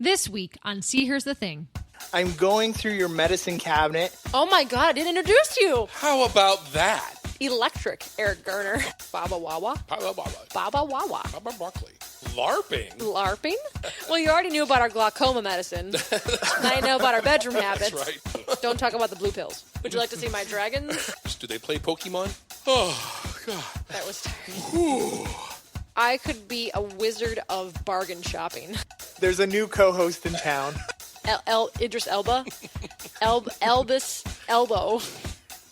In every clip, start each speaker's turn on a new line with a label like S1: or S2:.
S1: This week on See Here's the Thing.
S2: I'm going through your medicine cabinet.
S3: Oh my God, I didn't introduce you.
S4: How about that?
S3: Electric, Eric Garner. Baba Wawa. Baba Wawa.
S4: Baba Barkley. LARPing?
S3: LARPing? Well, you already knew about our glaucoma medicine. Now you know about our bedroom habits.
S4: That's right.
S3: Don't talk about the blue pills. Would you like to see my dragons?
S4: Do they play Pokemon? Oh, God.
S3: That was terrible. I could be a wizard of bargain shopping.
S2: There's a new co-host in town.
S3: Idris Elba. Elvis Elbow.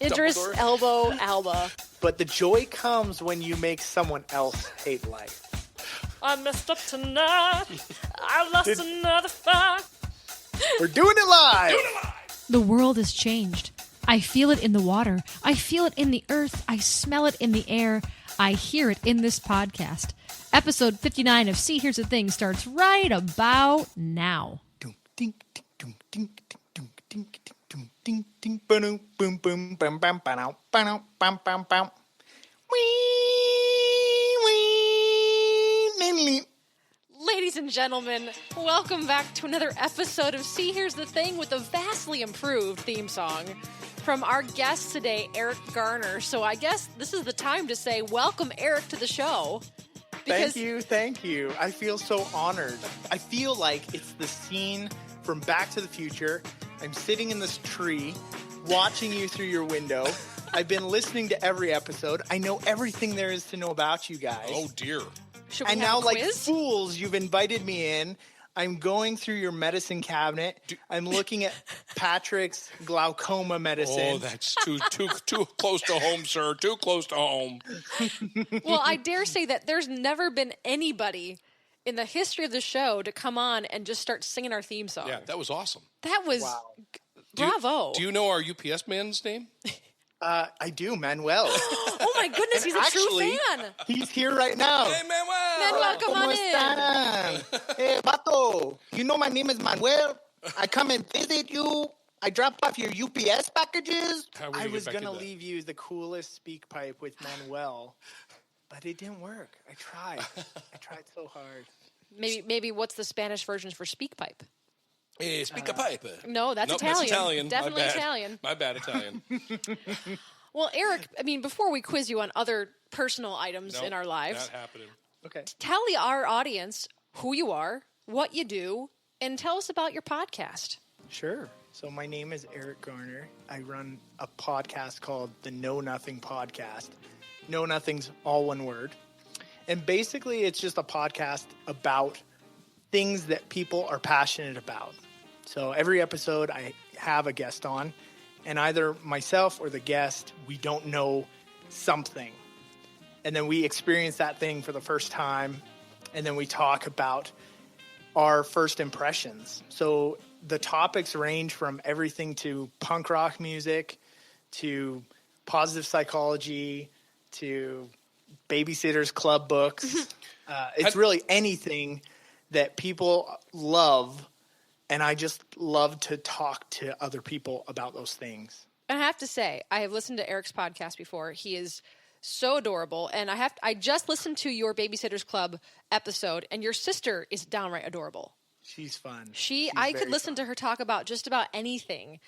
S3: Idris
S4: Dumbledore.
S3: Elbow Alba.
S2: But the joy comes when you make someone else hate life.
S3: I messed up tonight. I lost another fight.
S2: We're doing it live!
S1: The world has changed. I feel it in the water. I feel it in the earth. I smell it in the air. I hear it in this podcast. Episode 59 of See Here's the Thing starts right about now.
S2: Boom, boom, boom, bam, bam, bam, bam, bam, bam, bam.
S3: Ladies and gentlemen, welcome back to another episode of See Here's the Thing with a vastly improved theme song from our guest today, Eric Garner. So I guess this is the time to say welcome, Eric, to the show.
S2: Thank you. I feel so honored. I feel like it's the scene from Back to the Future. I'm sitting in this tree, watching you through your window. I've been listening to every episode. I know everything there is to know about you guys.
S4: Oh, dear.
S3: Should we
S2: And
S3: have
S2: now,
S3: a
S2: like
S3: quiz?
S2: fools, you've invited me in. I'm going through your medicine cabinet. I'm looking at Patrick's glaucoma medicine.
S4: Oh, that's too close to home, sir. Too close to home.
S3: Well, I dare say that there's never been anybody in the history of the show to come on and just start singing our theme song.
S4: Yeah, that was awesome.
S3: That was bravo.
S4: Do you know our UPS man's name?
S2: I do, Manuel.
S3: Oh my goodness, he's a true fan.
S2: He's here right now.
S4: Hey, Manuel.
S3: Manuel, come on in.
S2: Están? Hey, vato. You know my name is Manuel. I come and visit you. I drop off your UPS packages. I was going to leave you the coolest speak pipe with Manuel, but it didn't work. I tried. I tried so hard.
S3: Maybe what's the Spanish version for speak pipe?
S4: Hey, speak a pipe.
S3: No, that's
S4: Nope,
S3: Italian.
S4: That's Italian.
S3: Definitely
S4: My bad.
S3: Italian.
S4: My bad, Italian.
S3: Well, Eric, I mean, before we quiz you on other personal items
S4: Nope,
S3: in our lives,
S4: not happening.
S2: Okay.
S3: tell our audience who you are, what you do, and tell us about your podcast.
S2: Sure. So my name is Eric Garner. I run a podcast called the KnowNothing Podcast. Know Nothing's all one word. And basically it's just a podcast about things that people are passionate about. So every episode I have a guest on, and either myself or the guest, we don't know something. And then we experience that thing for the first time, and then we talk about our first impressions. So the topics range from everything to punk rock music, to positive psychology, to Babysitter's Club books. It's really anything that people love, and I just love to talk to other people about those things.
S3: And I have to say, I have listened to Eric's podcast before. He is so adorable, and I just listened to your Babysitter's Club episode, and your sister is downright adorable.
S2: She's fun.
S3: I could listen to her talk about just about anything.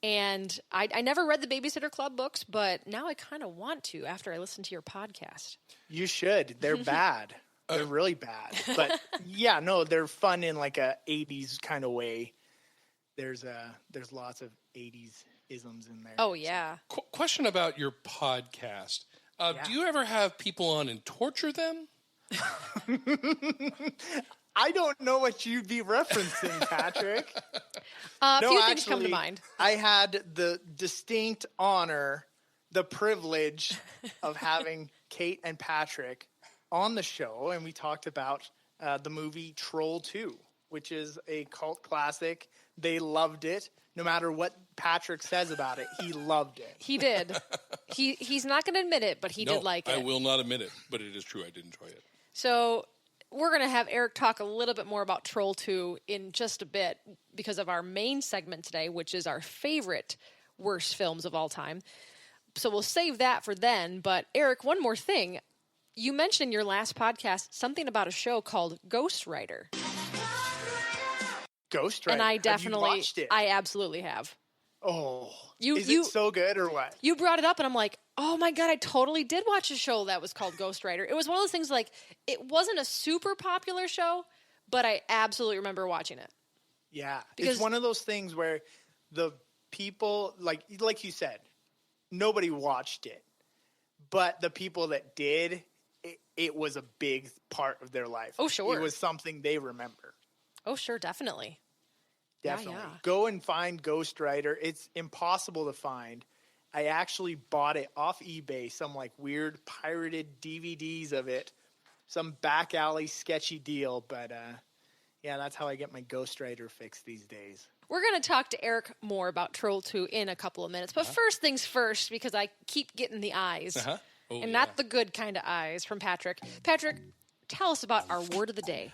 S3: And I never read the Babysitter Club books, but now I kind of want to after I listen to your podcast.
S2: You should. They're bad. They're really bad. But yeah, no, they're fun in like a 80s kind of way. There's lots of 80s isms in there.
S3: Oh, yeah.
S4: Question about your podcast. Do you ever have people on and torture them?
S2: I don't know what you'd be referencing, Patrick.
S3: A few things come to mind.
S2: I had the distinct honor, the privilege of having Kate and Patrick on the show, and we talked about the movie Troll 2, which is a cult classic. They loved it. No matter what Patrick says about it, he loved it.
S3: He did. He's not going to admit it, but he did like it.
S4: I will not admit it, but it is true. I did enjoy it.
S3: So we're going to have Eric talk a little bit more about Troll 2 in just a bit because of our main segment today, which is our favorite worst films of all time. So we'll save that for then. But Eric, one more thing. You mentioned in your last podcast something about a show called Ghost Rider.
S2: Ghost Rider.
S3: And I
S2: Have
S3: definitely,
S2: you watched it?
S3: I absolutely have.
S2: Oh,
S3: Is
S2: it so good or what?
S3: You brought it up, and I'm like, oh my God, I totally did watch a show that was called Ghost Rider. It was one of those things like, it wasn't a super popular show, but I absolutely remember watching it.
S2: Yeah,
S3: Because
S2: it's one of those things where the people, like you said, nobody watched it, but the people that did, it was a big part of their life.
S3: Oh, sure.
S2: It was something they remember.
S3: Oh, sure, definitely.
S2: Definitely.
S3: Yeah.
S2: Go and find Ghost Rider. It's impossible to find. I actually bought it off eBay, some like weird pirated DVDs of it, some back alley sketchy deal. But yeah, that's how I get my Ghost Rider fix these days.
S3: We're going to talk to Eric more about Troll 2 in a couple of minutes. But first things first, because I keep getting the eyes. And not the good kind of eyes from Patrick. Patrick, tell us about our word of the day.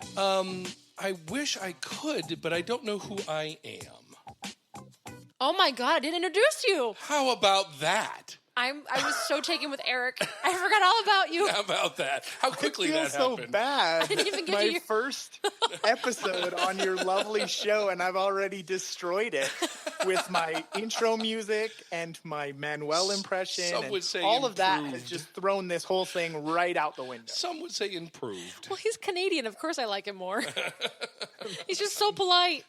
S4: I wish I could, but I don't know who I am.
S3: Oh my God, I didn't introduce you.
S4: How about that?
S3: I was so taken with Eric. I forgot all about you.
S4: How about that? How quickly
S2: I
S4: that
S2: feel
S4: happened.
S2: so bad.
S3: I didn't even get
S2: my
S3: to your...
S2: first episode on your lovely show, and I've already destroyed it with my intro music and my Manuel impression.
S4: Some would say
S2: all of that has
S4: improved.
S2: just thrown this whole thing right out the window.
S4: Some would say improved.
S3: Well, he's Canadian. Of course I like him more. He's just so polite.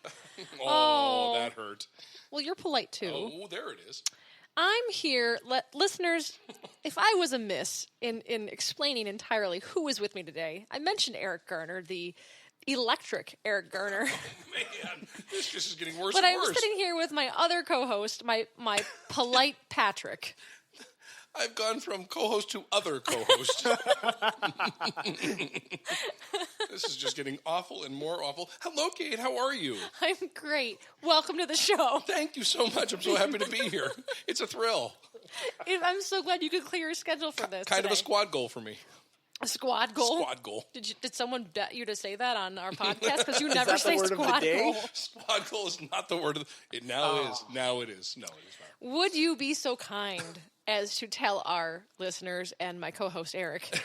S4: Oh, that hurt.
S3: Well, you're polite too.
S4: Oh, there it is.
S3: I'm here, listeners, if I was amiss in explaining entirely who is with me today, I mentioned Eric Garner, the electric Eric Garner.
S4: Man, this just is getting worse
S3: But
S4: and
S3: I'm
S4: worse.
S3: sitting here with my other co-host, my polite Patrick.
S4: I've gone from co-host to other co-host. This is just getting awful and more awful. Hello, Kate. How are you?
S3: I'm great. Welcome to the show.
S4: Thank you so much. I'm so happy to be here. It's a thrill.
S3: I'm so glad you could clear your schedule for this
S4: Kind
S3: today.
S4: of a squad goal for me.
S3: A squad goal?
S4: Squad goal.
S3: Did someone bet you to say that on our podcast? Because you never
S2: that the
S3: say
S2: word of the
S3: squad
S2: day?
S3: goal.
S4: Squad goal is not the word of the... It now is. Now it is. No, it is not.
S3: Would you be so kind as to tell our listeners and my co-host Eric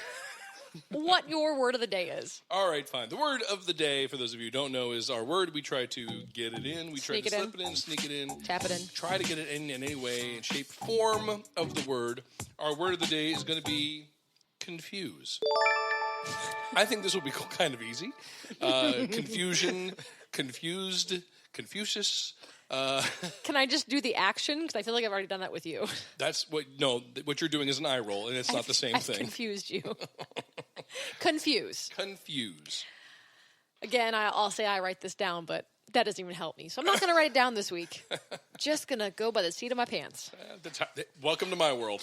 S3: what your word of the day is?
S4: All right, fine. The word of the day, for those of you who don't know, is our word. We try to get it in. We try
S3: Sneak
S4: to
S3: it
S4: slip it in, sneak it in.
S3: Tap it in.
S4: Try to get it in any way, shape, form of the word. Our word of the day is going to be confuse. I think this will be kind of easy. Confusion, confused, Confucius.
S3: Can I just do the action? Because I feel like I've already done that with you.
S4: That's what. No, what you're doing is an eye roll, and it's not the same
S3: I've
S4: thing.
S3: confused you. Confuse.
S4: Confuse.
S3: Again, I'll say I write this down, but that doesn't even help me. So I'm not going to write it down this week. Just going to go by the seat of my pants.
S4: Welcome to my world.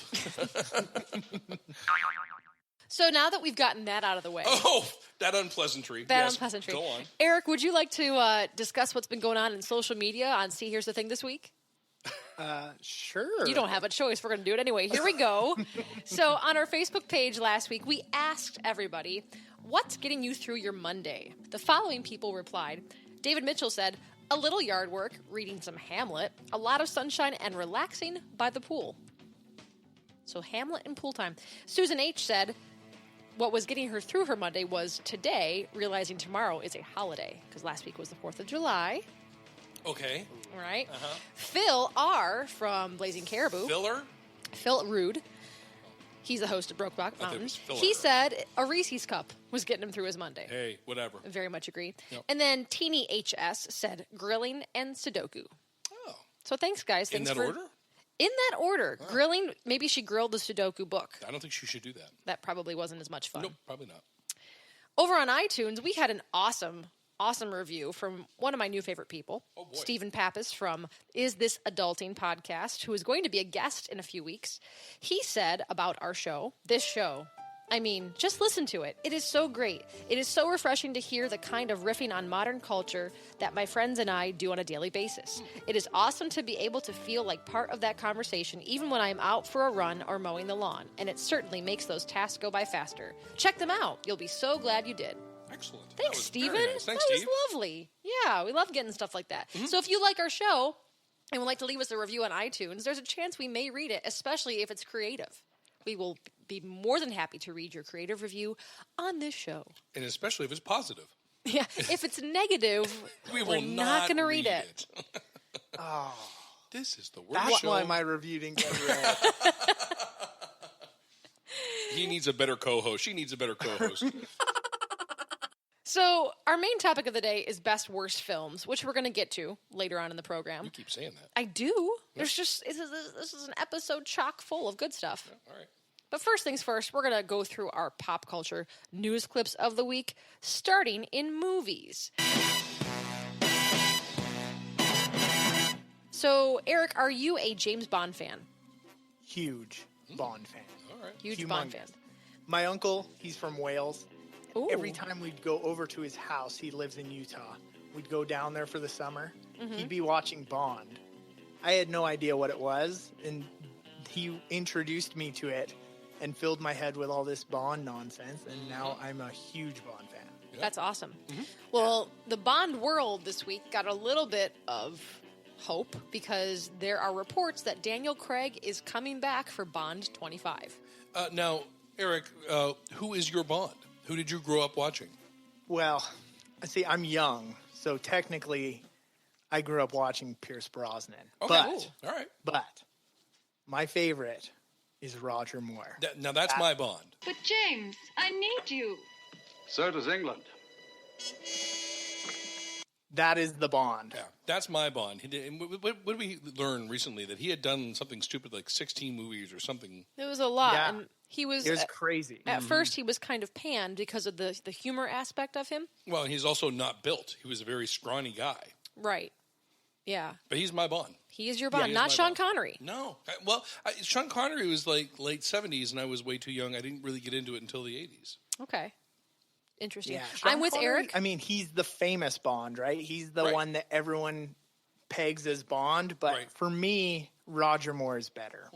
S3: So now that we've gotten that out of the way.
S4: Oh, that unpleasantry. Yes,
S3: unpleasantry.
S4: Go on.
S3: Eric, would you like to discuss what's been going on in social media on See Here's the Thing this week?
S2: Sure.
S3: You don't have a choice. We're going to do it anyway. Here we go. So on our Facebook page last week, we asked everybody, what's getting you through your Monday? The following people replied. David Mitchell said, a little yard work, reading some Hamlet, a lot of sunshine, and relaxing by the pool. So Hamlet and pool time. Susan H. said, what was getting her through her Monday was today, realizing tomorrow is a holiday, because last week was the 4th of July.
S4: Okay.
S3: All right. Phil R. from Blazing Caribou.
S4: Filler?
S3: Phil Rude. He's the host of Brokeback Mountain.
S4: Filler.
S3: He said a Reese's cup was getting him through his Monday.
S4: Hey, whatever.
S3: Very much agree.
S4: Yep.
S3: And then Teeny HS said grilling and Sudoku.
S4: Oh.
S3: So thanks, guys.
S4: In
S3: Thanks
S4: that
S3: for,
S4: order?
S3: In that order.
S4: Wow.
S3: Grilling, maybe she grilled the Sudoku book.
S4: I don't think she should do that.
S3: That probably wasn't as much fun.
S4: Nope, probably not.
S3: Over on iTunes, we had an awesome review from one of my new favorite people, Stephen Pappas from Is This Adulting Podcast, who is going to be a guest in a few weeks. He said about our show, this show, I mean, just listen to it. It is so great. It is so refreshing to hear the kind of riffing on modern culture that my friends and I do on a daily basis. It is awesome to be able to feel like part of that conversation even when I'm out for a run or mowing the lawn, and it certainly makes those tasks go by faster. Check them out. You'll be so glad you did.
S4: Excellent.
S3: Thanks, Stephen.
S4: Nice. Thanks,
S3: that
S4: Steve.
S3: was lovely. Yeah, we love getting stuff like that. So if you like our show and would like to leave us a review on iTunes, there's a chance we may read it, especially if it's creative. We will be more than happy to read your creative review on this show.
S4: And especially if it's positive.
S3: Yeah, if it's negative, we're not going to read it.
S2: Oh,
S4: This is the worst
S2: that's
S4: show.
S2: why my review didn't get read.
S4: He needs a better co-host. She needs a better co-host.
S3: So our main topic of the day is best worst films, which we're going to get to later on in the program.
S4: You keep saying that.
S3: I do. There's just this is an episode chock full of good stuff.
S4: All right.
S3: But first things first, we're going to go through our pop culture news clips of the week, starting in movies. So, Eric, are you a James Bond fan?
S2: Huge Bond fan.
S4: All right.
S3: Huge Bond
S2: Humongous.
S3: fan.
S2: My uncle, he's from Wales.
S3: Ooh.
S2: Every time we'd go over to his house, he lives in Utah. We'd go down there for the summer. He'd be watching Bond. I had no idea what it was, and he introduced me to it and filled my head with all this Bond nonsense, and now I'm a huge Bond fan.
S3: That's awesome. Well, the Bond world this week got a little bit of hope because there are reports that Daniel Craig is coming back for Bond 25.
S4: Now, Eric, who is your Bond? Who did you grow up watching?
S2: Well, see, I'm young, so technically I grew up watching Pierce Brosnan.
S4: Okay,
S2: But,
S4: all right.
S2: but my favorite is Roger Moore.
S4: Now, that's my Bond.
S5: But James, I need you.
S6: So does England.
S2: That is the Bond.
S4: Yeah, that's my Bond. What did we learn recently? That he had done something stupid like 16 movies or something.
S3: It was a lot.
S2: Yeah.
S3: And he was,
S2: It was crazy.
S3: at first, he was kind of panned because of the humor aspect of him.
S4: Well, he's also not built. He was a very scrawny guy.
S3: Right. Yeah.
S4: But he's my Bond.
S3: He is your Bond,
S4: he's
S3: not
S4: my
S3: Sean
S4: Bond.
S3: Connery.
S4: No. Sean Connery was like late 70s, and I was way too young. I didn't really get into it until the 80s.
S3: Okay. Interesting.
S2: Yeah,
S3: I'm
S2: Sean
S3: with
S2: Connery,
S3: Eric.
S2: I mean, he's the famous Bond, right? He's the
S4: Right.
S2: one that everyone pegs as Bond. But
S4: Right.
S2: for me, Roger Moore is better.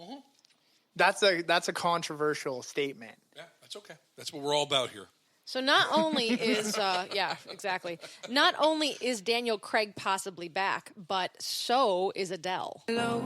S2: That's a controversial statement.
S4: Yeah, that's okay. That's what we're all about here.
S3: So not only is yeah, exactly. Not only is Daniel Craig possibly back, but so is Adele. Hello.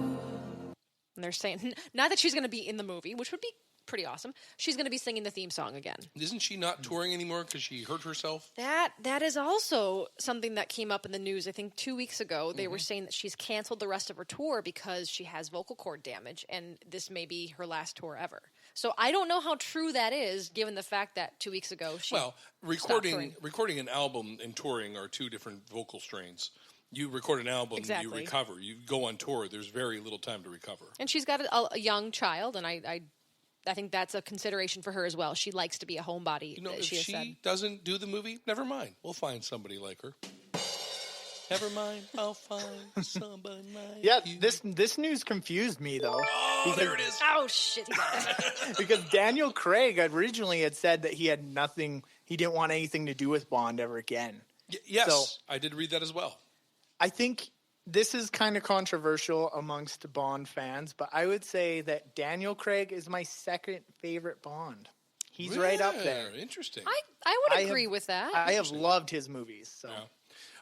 S3: And they're saying not that she's going to be in the movie, which would be pretty awesome. She's going to be singing the theme song again.
S4: Isn't she not touring anymore because she hurt herself?
S3: That is also something that came up in the news. I think 2 weeks ago, they were saying that she's canceled the rest of her tour because she has vocal cord damage, and this may be her last tour ever. So I don't know how true that is, given the fact that 2 weeks ago she
S4: recording an album and touring are two different vocal strains. You record an album,
S3: Exactly.
S4: you recover. You go on tour. There's very little time to recover.
S3: and she's got a young child, and I think that's a consideration for her as well. She likes to be a homebody.
S4: You know, if
S3: she has said.
S4: she doesn't do the movie, never mind. We'll find somebody like her. Never mind. I'll find somebody like
S2: Yeah,
S4: you.
S2: this news confused me though.
S4: Oh, there it is.
S3: Oh shit! He got it.
S2: Because Daniel Craig originally had said that he didn't want anything to do with Bond ever again.
S4: Yes,
S2: So-
S4: I did read that as well.
S2: I think this is kind of controversial amongst Bond fans, but I would say that Daniel Craig is my second favorite Bond. He's right up there.
S4: Interesting.
S3: I would
S2: I
S3: agree
S2: have-
S3: with that.
S2: I have loved his movies. So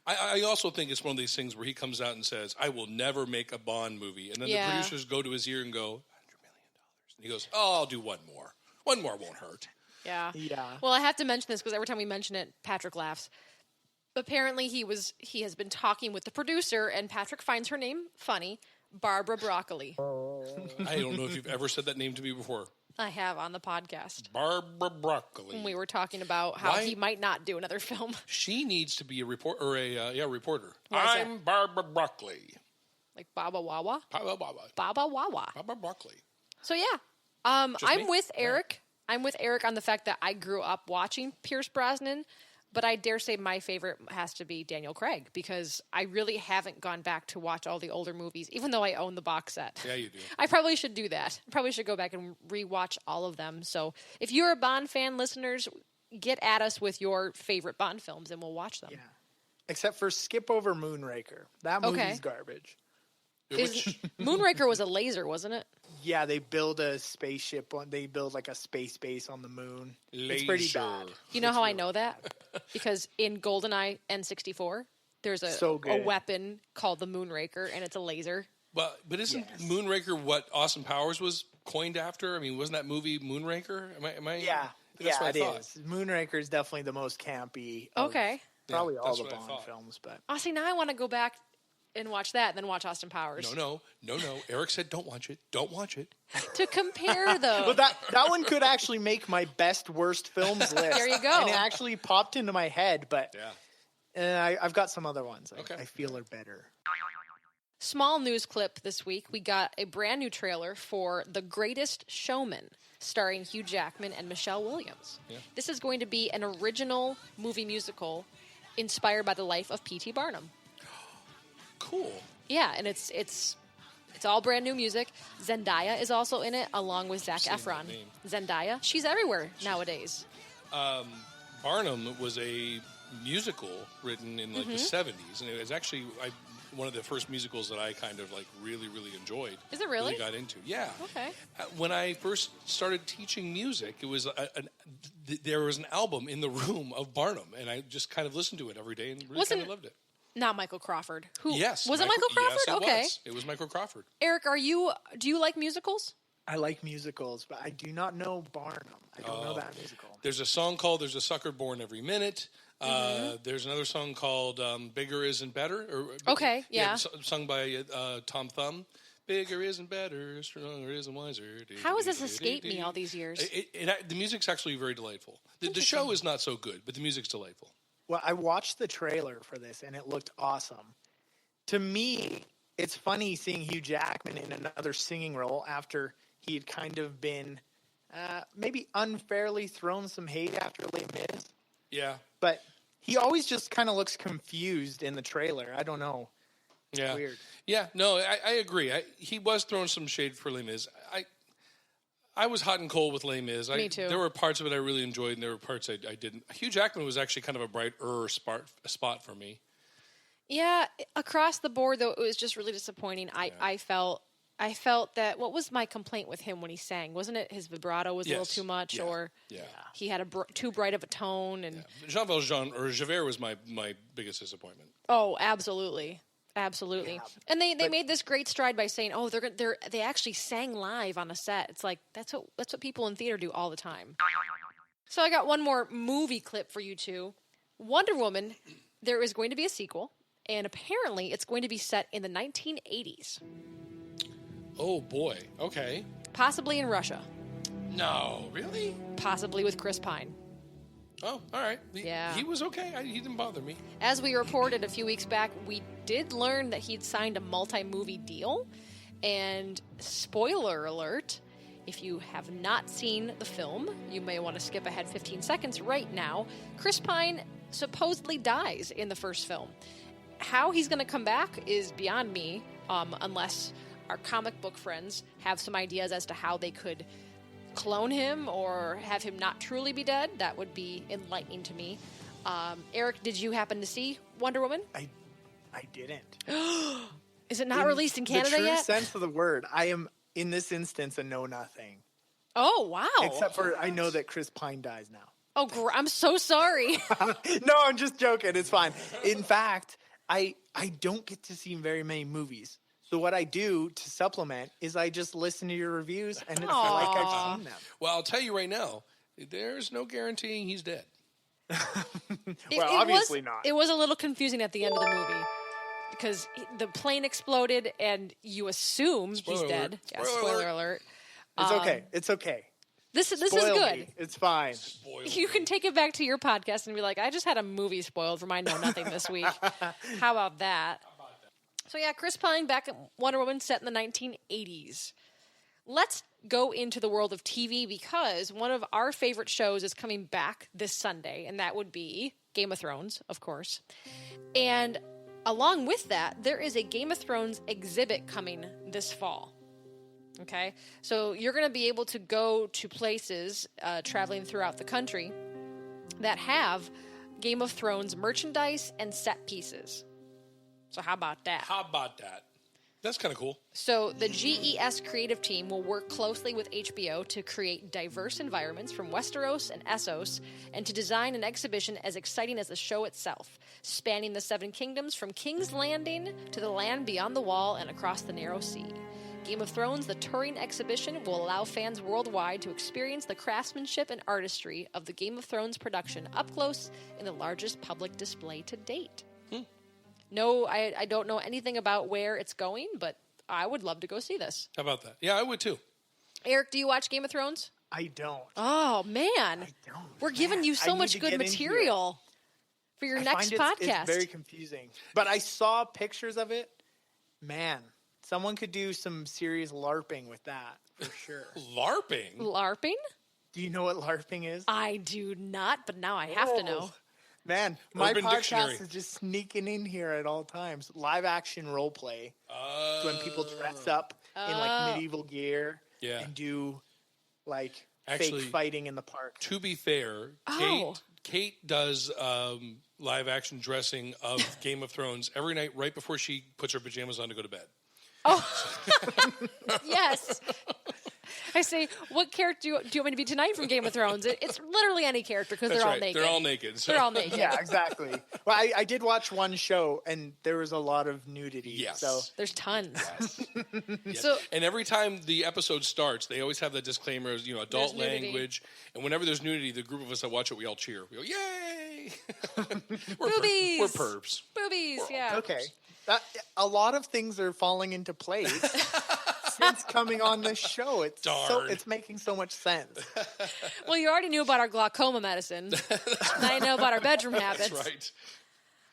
S4: I also think it's one of these things where he comes out and says, I will never make a Bond movie. And then
S3: Yeah.
S4: the producers go to his ear and go, $100 million. And he goes, oh, I'll do one more. One more won't hurt.
S3: Yeah.
S2: Yeah.
S3: Well, I have to mention this because every time we mention it, Patrick laughs. Apparently, he has been talking with the producer, and Patrick finds her name funny, Barbara Broccoli.
S4: I don't know if you've ever said that name to me before.
S3: I have on the podcast.
S4: Barbara Broccoli.
S3: When we were talking about how
S4: Why-
S3: he might not do another film.
S4: She needs to be a reporter. Reporter.
S3: Why is
S4: I'm Barbara Broccoli.
S3: Like Baba Wawa?
S4: Barbara
S3: Baba Wawa.
S4: Broccoli.
S3: So, yeah.
S4: Just
S3: I'm
S4: me?
S3: with Eric. I'm with Eric on the fact that I grew up watching Pierce Brosnan, but I dare say my favorite has to be Daniel Craig because I really haven't gone back to watch all the older movies, even though I own the box set.
S4: Yeah, you do.
S3: I probably should do that. Probably should go back and rewatch all of them. So if you're a Bond fan, listeners, get at us with your favorite Bond films and we'll watch them.
S2: Yeah. Except for skip over Moonraker. That movie's
S3: Okay.
S2: garbage.
S3: Moonraker was a laser, wasn't it?
S2: Yeah, they build a spaceship. They build like a space base on the moon. It's pretty
S4: Laser.
S2: bad.
S3: You know how I know that? Because in GoldenEye N64, there's
S2: So
S3: a
S2: good.
S3: weapon called the Moonraker, and it's a laser.
S4: Well, but isn't
S2: Yes.
S4: Moonraker what Austin Powers was coined after? I mean, wasn't that movie Moonraker? Am I?
S2: Yeah,
S4: That's
S2: yeah,
S4: what
S2: it
S4: I thought.
S2: is. Moonraker is definitely the most campy. Of,
S3: Okay.
S2: Probably all
S4: that's
S2: the
S4: what I
S2: Bond
S4: thought.
S2: films, but
S3: Oh, see, now I want to go back and watch that, and then watch Austin Powers.
S4: No. Eric said don't watch it. Don't watch it.
S3: To compare, though.
S2: but that one could actually make my best worst films list.
S3: There you go.
S2: And it actually popped into my head, but
S4: Yeah.
S2: I've got some other ones
S4: Okay.
S2: I feel are better.
S3: Small news clip this week. We got a brand new trailer for The Greatest Showman, starring Hugh Jackman and Michelle Williams.
S4: Yeah.
S3: This is going to be an original movie musical inspired by the life of P.T. Barnum.
S4: Cool.
S3: Yeah, and it's all brand new music. Zendaya is also in it, along with Zac
S4: seen
S3: Efron.
S4: that name.
S3: Zendaya, she's everywhere nowadays.
S4: Barnum was a musical written in like the 70s, and it was actually one of the first musicals that I kind of like really enjoyed.
S3: Is it really?
S4: Got into. Yeah.
S3: Okay.
S4: When I first started teaching music, it was there was an album in the room of Barnum, and I just kind of listened to it every day and really kind of loved it.
S3: Not Michael Crawford. Who?
S4: Yes.
S3: Was it Michael Crawford?
S4: Yes, it
S3: okay.
S4: was. It was Michael Crawford.
S3: Eric, do you like musicals?
S2: I like musicals, but I do not know Barnum. I don't know that musical.
S4: There's a song called "There's a Sucker Born Every Minute." There's another song called "Bigger Isn't Better."
S3: Okay, yeah.
S4: Sung by Tom Thumb. Bigger isn't better, stronger isn't wiser.
S3: How has this escaped me all these years?
S4: The music's actually very delightful. The show is not so good, but the music's delightful.
S2: Well, I watched the trailer for this, and it looked awesome. To me, it's funny seeing Hugh Jackman in another singing role after he had kind of been maybe unfairly thrown some hate after Les Mis.
S4: Yeah.
S2: But he always just kind of looks confused in the trailer. I don't know.
S4: Yeah.
S2: Weird.
S4: Yeah, no, I agree. He was throwing some shade for Les Mis. I was hot and cold with Les Mis.
S3: Me too.
S4: There were parts of it I really enjoyed, and there were parts I didn't. Hugh Jackman was actually kind of a brighter spot for me.
S3: Yeah, across the board, though, it was just really disappointing. I felt that, what was my complaint with him when he sang? Wasn't it his vibrato was a little too much, or he had too bright of a tone? And
S4: Jean Valjean or Javert was my biggest disappointment.
S3: Oh, absolutely. Absolutely.
S2: Yeah,
S3: And they made this great stride by saying, "Oh, they actually sang live on a set." It's like that's what people in theater do all the time. So I got one more movie clip for you two. Wonder Woman, there is going to be a sequel, and apparently it's going to be set in the 1980s,
S4: Oh boy. Okay.
S3: possibly in Russia,
S4: No, really?
S3: possibly with Chris Pine.
S4: Oh, all right.
S3: Yeah.
S4: He was okay. He didn't bother me.
S3: As we reported a few weeks back, we did learn that he'd signed a multi-movie deal. And spoiler alert, if you have not seen the film, you may want to skip ahead 15 seconds right now. Chris Pine supposedly dies in the first film. How he's going to come back is beyond me, unless our comic book friends have some ideas as to how they could clone him or have him not truly be dead. That would be enlightening to me. Eric, did you happen to see Wonder Woman?
S2: I didn't.
S3: Is it not released in Canada
S2: the true
S3: yet?
S2: sense of the word, I am, in this instance, a know-nothing.
S3: Oh, wow.
S2: Except for I know that Chris Pine dies now.
S3: Oh, I'm so sorry.
S2: No, I'm just joking. It's fine. In fact, I don't get to see very many movies. So what I do to supplement is I just listen to your reviews, and it's like I've seen them.
S4: Well, I'll tell you right now, there's no guaranteeing he's dead.
S2: Obviously not.
S3: It was a little confusing at the end of the movie because the plane exploded and you assume
S4: Spoiler
S3: he's dead.
S4: alert.
S3: Yeah,
S4: Spoiler
S3: spoiler alert.
S2: It's okay. It's okay.
S3: This is
S2: Spoil
S3: good.
S2: me. It's fine.
S3: You can take it back to your podcast and be like, I just had a movie spoiled for my Know Nothing this week. How about that? So yeah, Chris Pine back at Wonder Woman set in the 1980s. Let's go into the world of TV because one of our favorite shows is coming back this Sunday, and that would be Game of Thrones, of course. And along with that, there is a Game of Thrones exhibit coming this fall. Okay? So you're going to be able to go to places traveling throughout the country that have Game of Thrones merchandise and set pieces. So how about that?
S4: How about that? That's kind of cool.
S3: So the GES creative team will work closely with HBO to create diverse environments from Westeros and Essos and to design an exhibition as exciting as the show itself, spanning the Seven Kingdoms from King's Landing to the land beyond the wall and across the narrow sea. Game of Thrones, the touring exhibition will allow fans worldwide to experience the craftsmanship and artistry of the Game of Thrones production up close in the largest public display to date. No, I don't know anything about where it's going, but I would love to go see this.
S4: How about that? Yeah, I would too.
S3: Eric, do you watch Game of Thrones?
S2: I don't.
S3: Oh, man.
S2: I don't.
S3: We're giving you so much good material for your next podcast.
S2: It's very confusing. But I saw pictures of it. Man, someone could do some serious LARPing with that, for sure.
S4: LARPing?
S3: LARPing?
S2: Do you know what LARPing is?
S3: I do not, but now I have to know.
S2: Man, my
S4: Urban
S2: podcast
S4: Dictionary.
S2: is just sneaking in here at all times. Live action role play. It's when people dress up in like medieval gear and do like
S4: Actually,
S2: fake fighting in the park.
S4: To be fair, Kate does live action dressing of Game of Thrones every night right before she puts her pajamas on to go to bed.
S3: Oh, yes. I say, what character do you want me to be tonight from Game of Thrones? It's literally any character because they're all naked.
S4: They're all naked. So.
S3: They're all naked.
S2: Yeah, exactly. Well, I did watch one show, and there was a lot of nudity.
S4: Yes.
S2: So
S3: There's tons.
S4: Yes.
S3: So,
S4: And every time the episode starts, they always have that disclaimer, adult
S3: nudity.
S4: language. And whenever there's nudity, the group of us that watch it, we all cheer. We go, yay!
S3: Boobies!
S4: We're pervs.
S3: Boobies, yeah.
S2: okay, a lot of things are falling into place since coming on this show. It's making so much sense.
S3: Well, you already knew about our glaucoma medicine. Now you know about our bedroom habits.
S4: That's right.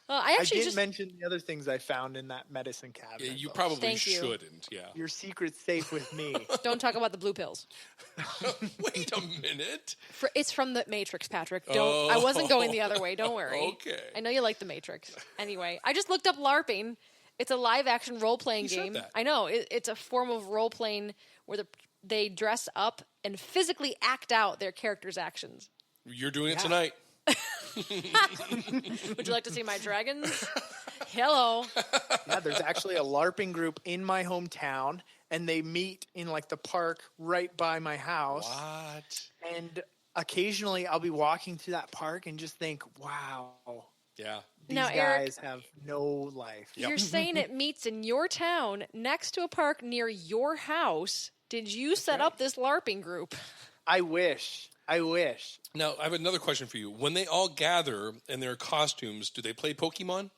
S3: Well, I
S2: I didn't mention the other things I found in that medicine cabinet.
S4: Yeah, you
S2: though.
S4: probably
S3: Thank you.
S4: shouldn't. Yeah.
S2: Your secret's safe with me.
S3: Don't talk about the blue pills.
S4: Wait a minute.
S3: It's from the Matrix, Patrick. Don't. I wasn't going the other way. Don't worry.
S4: Okay.
S3: I know you like the Matrix. Anyway, I just looked up LARPing. It's a live-action role-playing
S4: said
S3: game.
S4: that.
S3: I know. It's a form of role-playing where they dress up and physically act out their characters' actions.
S4: You're doing it tonight.
S3: Would you like to see my dragons? Hello.
S2: Yeah, there's actually a LARPing group in my hometown, and they meet in like the park right by my house.
S4: What?
S2: And occasionally I'll be walking through that park and just think, wow,
S4: Yeah.
S2: these
S3: Now, Eric,
S2: guys have no life.
S3: you're saying it meets in your town next to a park near your house. Did you set up this LARPing group?
S2: I wish.
S4: Now, I have another question for you. When they all gather in their costumes, do they play Pokemon?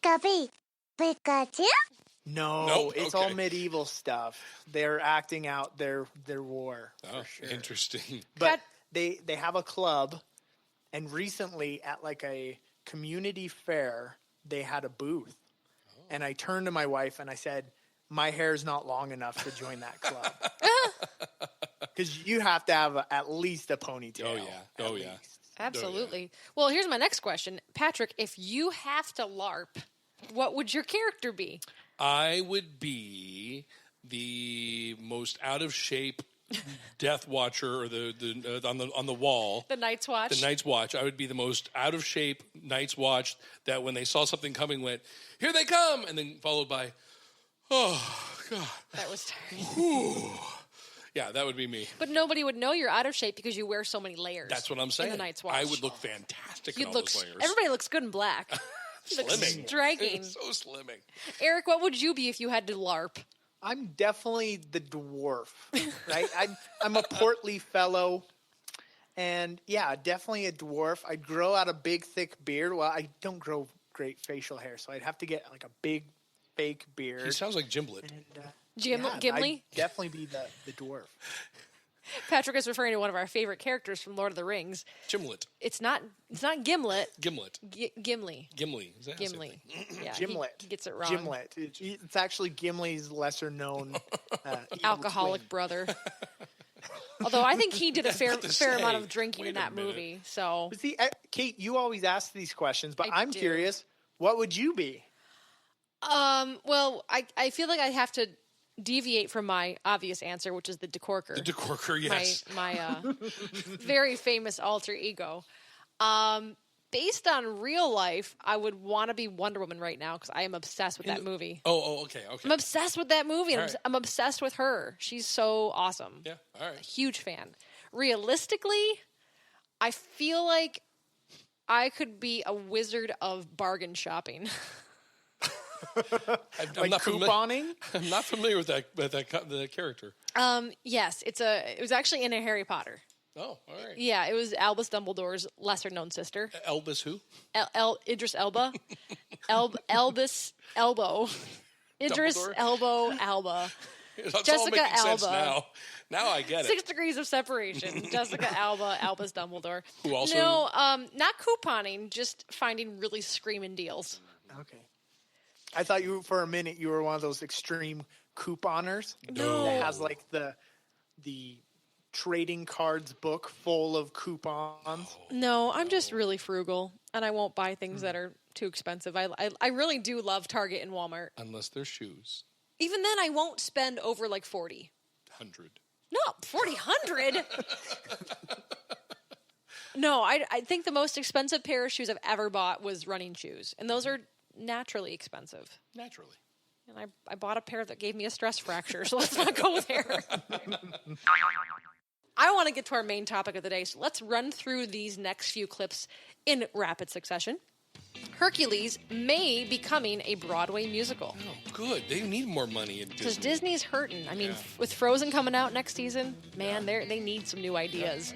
S2: No,
S4: Nope,
S2: it's
S4: okay.
S2: all medieval stuff. They're acting out their war,
S4: Oh,
S2: for sure.
S4: interesting.
S2: But they have a club, and recently at like a community fair, they had a booth. And I turned to my wife and I said, my hair's not long enough to join that club. Because you have to have at least a ponytail.
S4: Oh, yeah.
S2: at
S4: Oh, yeah.
S2: least.
S3: Absolutely. Well, here's my next question. Patrick, if you have to LARP, what would your character be?
S4: I would be the most out of shape Death Watcher, or the on the wall.
S3: The Night's Watch?
S4: The Night's Watch. I would be the most out of shape Night's Watch that when they saw something coming went, here they come, and then followed by, oh God.
S3: That was terrible.
S4: Yeah, that would be me.
S3: But nobody would know you're out of shape because you wear so many layers.
S4: That's what I'm saying.
S3: In the Night's Watch.
S4: I would look fantastic in
S3: You'd
S4: all
S3: look.
S4: those layers.
S3: Everybody looks good in black. You look
S4: Slimming.
S3: striking.
S4: So slimming.
S3: Eric, what would you be if you had to LARP?
S2: I'm definitely the dwarf, right? I'm a portly fellow. And yeah, definitely a dwarf. I'd grow out a big, thick beard. Well, I don't grow great facial hair, so I'd have to get like a big, fake beard.
S4: He sounds like Gimlet.
S2: And,
S3: Gimli?
S2: I'd definitely be the dwarf.
S3: Patrick is referring to one of our favorite characters from Lord of the Rings.
S4: Gimlet.
S3: It's not Gimlet.
S4: Gimlet.
S3: Gimli.
S4: Gimli. Is that
S3: Gimli. Yeah,
S2: Gimlet.
S3: He gets it wrong.
S2: Gimlet. It's actually Gimli's lesser known
S3: Alcoholic brother. Although I think he did a fair
S4: say,
S3: amount of drinking
S4: wait
S3: in
S4: a
S3: that
S4: minute.
S3: movie. So
S2: But see, Kate, you always ask these questions, but
S3: I
S2: I'm
S3: do.
S2: curious. What would you be?
S3: well, I feel like I have to deviate from my obvious answer, which is the Decorker.
S4: The Decorker, yes.
S3: My very famous alter ego. Based on real life, I would want to be Wonder Woman right now because I am obsessed with that movie.
S4: Okay.
S3: I'm obsessed with that movie. And
S4: All right.
S3: I'm obsessed with her. She's so awesome.
S4: Yeah, all right.
S3: Huge fan. Realistically, I feel like I could be a wizard of bargain shopping.
S2: Like couponing?
S4: I'm not familiar with the character.
S3: Yes, it was actually in a Harry Potter.
S4: Oh, all right.
S3: Yeah, it was Albus Dumbledore's lesser-known sister.
S4: Albus who?
S3: Idris Elba. Albus Elbow. Idris
S4: Dumbledore?
S3: Elbow Alba.
S4: It's all
S3: Jessica
S4: making sense
S3: Alba.
S4: Now I get it.
S3: 6 degrees of separation. Jessica Alba, Albus Dumbledore.
S4: Who also...
S3: No, not couponing, just finding really screaming deals.
S2: Okay. I thought for a minute you were one of those extreme couponers.
S3: No.
S2: That has like the trading cards book full of coupons.
S3: No, I'm just really frugal, and I won't buy things that are too expensive. I really do love Target and Walmart.
S4: Unless they're shoes.
S3: Even then, I won't spend over like 40.
S4: 100.
S3: No, 100. No, I think the most expensive pair of shoes I've ever bought was running shoes, and those are naturally expensive.
S4: Naturally.
S3: And I bought a pair that gave me a stress fracture, so let's not go there. I want to get to our main topic of the day, so let's run through these next few clips in rapid succession. Hercules may be becoming a Broadway musical.
S4: Oh, good. They need more money in Disney.
S3: Because Disney's hurting. I mean, with Frozen coming out next season, man, they need some new ideas.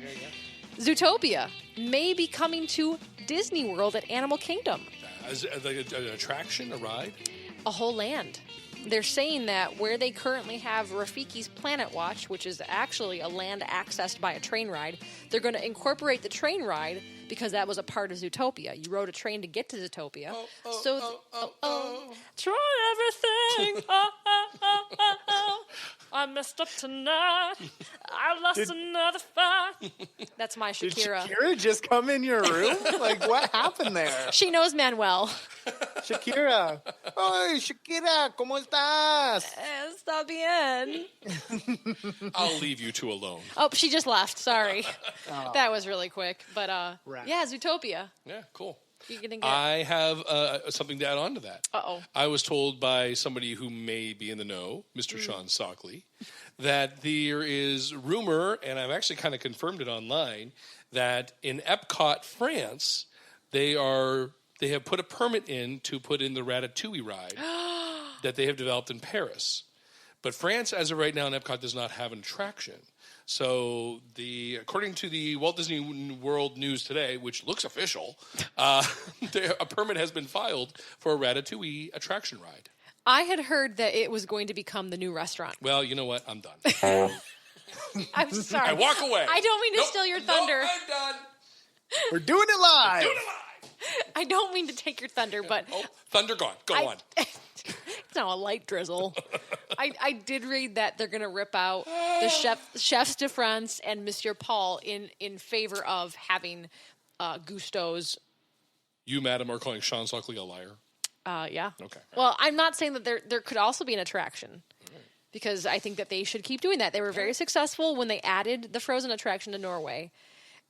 S3: Zootopia may be coming to Disney World at Animal Kingdom.
S4: As like an attraction, a ride?
S3: A whole land. They're saying that where they currently have Rafiki's Planet Watch, which is actually a land accessed by a train ride, they're going to incorporate the train ride because that was a part of Zootopia. You rode a train to get to Zootopia. Try everything. I messed up tonight. I lost another fight. That's my Shakira.
S2: Did Shakira just come in your room? Like, what happened there?
S3: She knows Manuel.
S2: Shakira. Oy, Shakira, ¿cómo estás?
S3: Está bien.
S4: I'll leave you two alone.
S3: Oh, she just left. Sorry. That was really quick. But,
S2: Right.
S3: yeah, Zootopia.
S4: Yeah, cool.
S3: You're gonna get...
S4: I have something to add on to that.
S3: Uh-oh.
S4: I was told by somebody who may be in the know, Mr. Sean Sockley, that there is rumor, and I've actually kind of confirmed it online, that in Epcot, France, they have put a permit in to put in the Ratatouille ride that they have developed in Paris. But France, as of right now in Epcot, does not have an attraction. So, according to the Walt Disney World News today, which looks official, a permit has been filed for a Ratatouille attraction ride.
S3: I had heard that it was going to become the new restaurant.
S4: Well, you know what? I'm done.
S3: I'm sorry.
S4: I walk away.
S3: I don't mean to steal your thunder.
S4: No, I'm done.
S2: We're doing it live.
S3: I don't mean to take your thunder, but...
S4: Oh, thunder gone. Go on.
S3: It's now a light drizzle. I did read that they're going to rip out the Chefs de France and Monsieur Paul in favor of having Gusteau's.
S4: You, madam, are calling Sean Sockley a liar?
S3: Yeah.
S4: Okay.
S3: Well, I'm not saying that there could also be an attraction. Because I think that they should keep doing that. They were very successful when they added the Frozen attraction to Norway.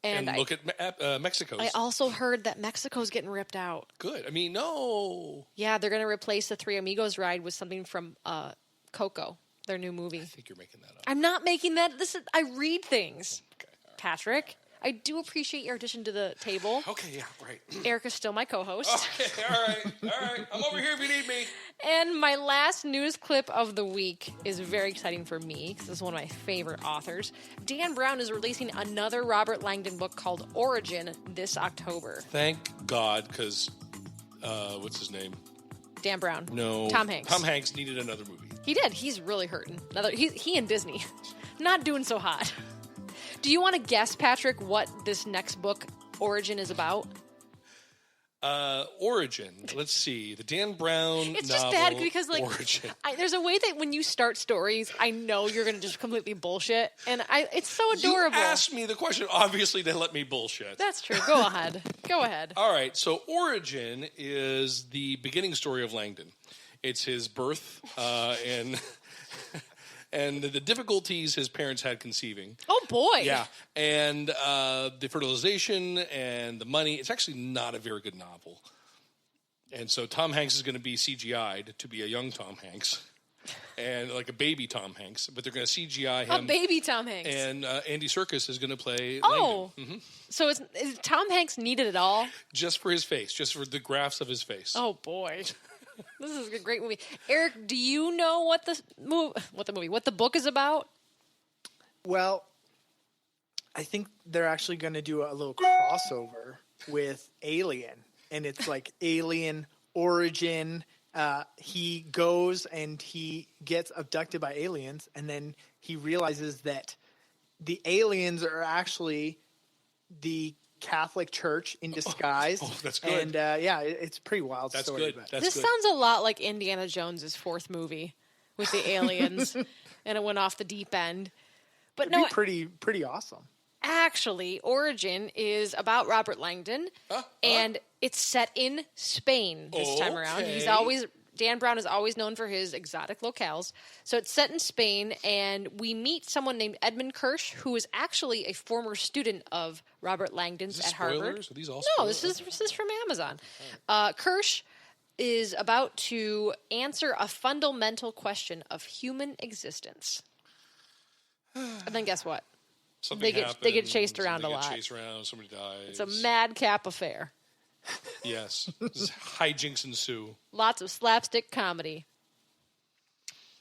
S3: And
S4: look at Mexico's.
S3: I also heard that Mexico's getting ripped out.
S4: Good. I mean, no.
S3: Yeah, they're going to replace the Three Amigos ride with something from Coco, their new movie.
S4: I think you're making that up.
S3: I'm not making that. I read things.
S4: Okay. All right.
S3: Patrick, I do appreciate your addition to the table.
S4: Okay, yeah, right.
S3: Erica's still my co-host.
S4: Okay, all right. I'm over here if you need me.
S3: And my last news clip of the week is very exciting for me because this is one of my favorite authors. Dan Brown is releasing another Robert Langdon book called Origin this October.
S4: Thank God, because what's his name?
S3: Dan Brown.
S4: No.
S3: Tom Hanks.
S4: Tom Hanks needed another movie.
S3: He did. He's really hurting. He and Disney. Not doing so hot. Do you want to guess, Patrick, what this next book, Origin, is about?
S4: Origin. Let's see. The Dan Brown
S3: It's
S4: novel,
S3: just bad because, like,
S4: Origin.
S3: there's a way that when you start stories, I know you're going to just completely bullshit. And it's so adorable.
S4: You asked me the question, obviously, to let me bullshit.
S3: That's true. Go ahead. Go ahead.
S4: All right. So Origin is the beginning story of Langdon. It's his birth and the difficulties his parents had conceiving.
S3: Oh, boy.
S4: Yeah. And the fertilization and the money. It's actually not a very good novel. And so Tom Hanks is going to be CGI'd to be a young Tom Hanks. And like a baby Tom Hanks. But they're going to CGI him.
S3: A baby Tom Hanks.
S4: And Andy Serkis is going to play
S3: Oh.
S4: Langdon. Mm-hmm.
S3: So is Tom Hanks needed at all?
S4: Just for his face. Just for the graphs of his face.
S3: Oh, boy. This is a great movie. Eric, do you know what the book is about?
S2: Well, I think they're actually going to do a little crossover with Alien, and it's like Alien Origin. He goes and he gets abducted by aliens, and then he realizes that the aliens are actually the Catholic Church in disguise.
S4: Oh, that's good.
S2: And it's a pretty wild
S4: That's
S2: story.
S4: good.
S2: But
S3: This sounds a lot like Indiana Jones's fourth movie with the aliens, and it went off the deep end. But
S2: it'd be pretty awesome.
S3: Actually, Origin is about Robert Langdon, and it's set in Spain this time around. Dan Brown is always known for his exotic locales. So it's set in Spain, and we meet someone named Edmund Kirsch, who is actually a former student of Robert Langdon's at Harvard.
S4: Spoilers? Are these all
S3: No,
S4: spoilers?
S3: this is from Amazon. Kirsch is about to answer a fundamental question of human existence. And then guess what?
S4: Something
S3: They get chased
S4: happens,
S3: around
S4: they
S3: a
S4: get
S3: lot.
S4: Chased around, somebody dies.
S3: It's a madcap affair.
S4: Yes. Hijinks ensue.
S3: Lots of slapstick comedy.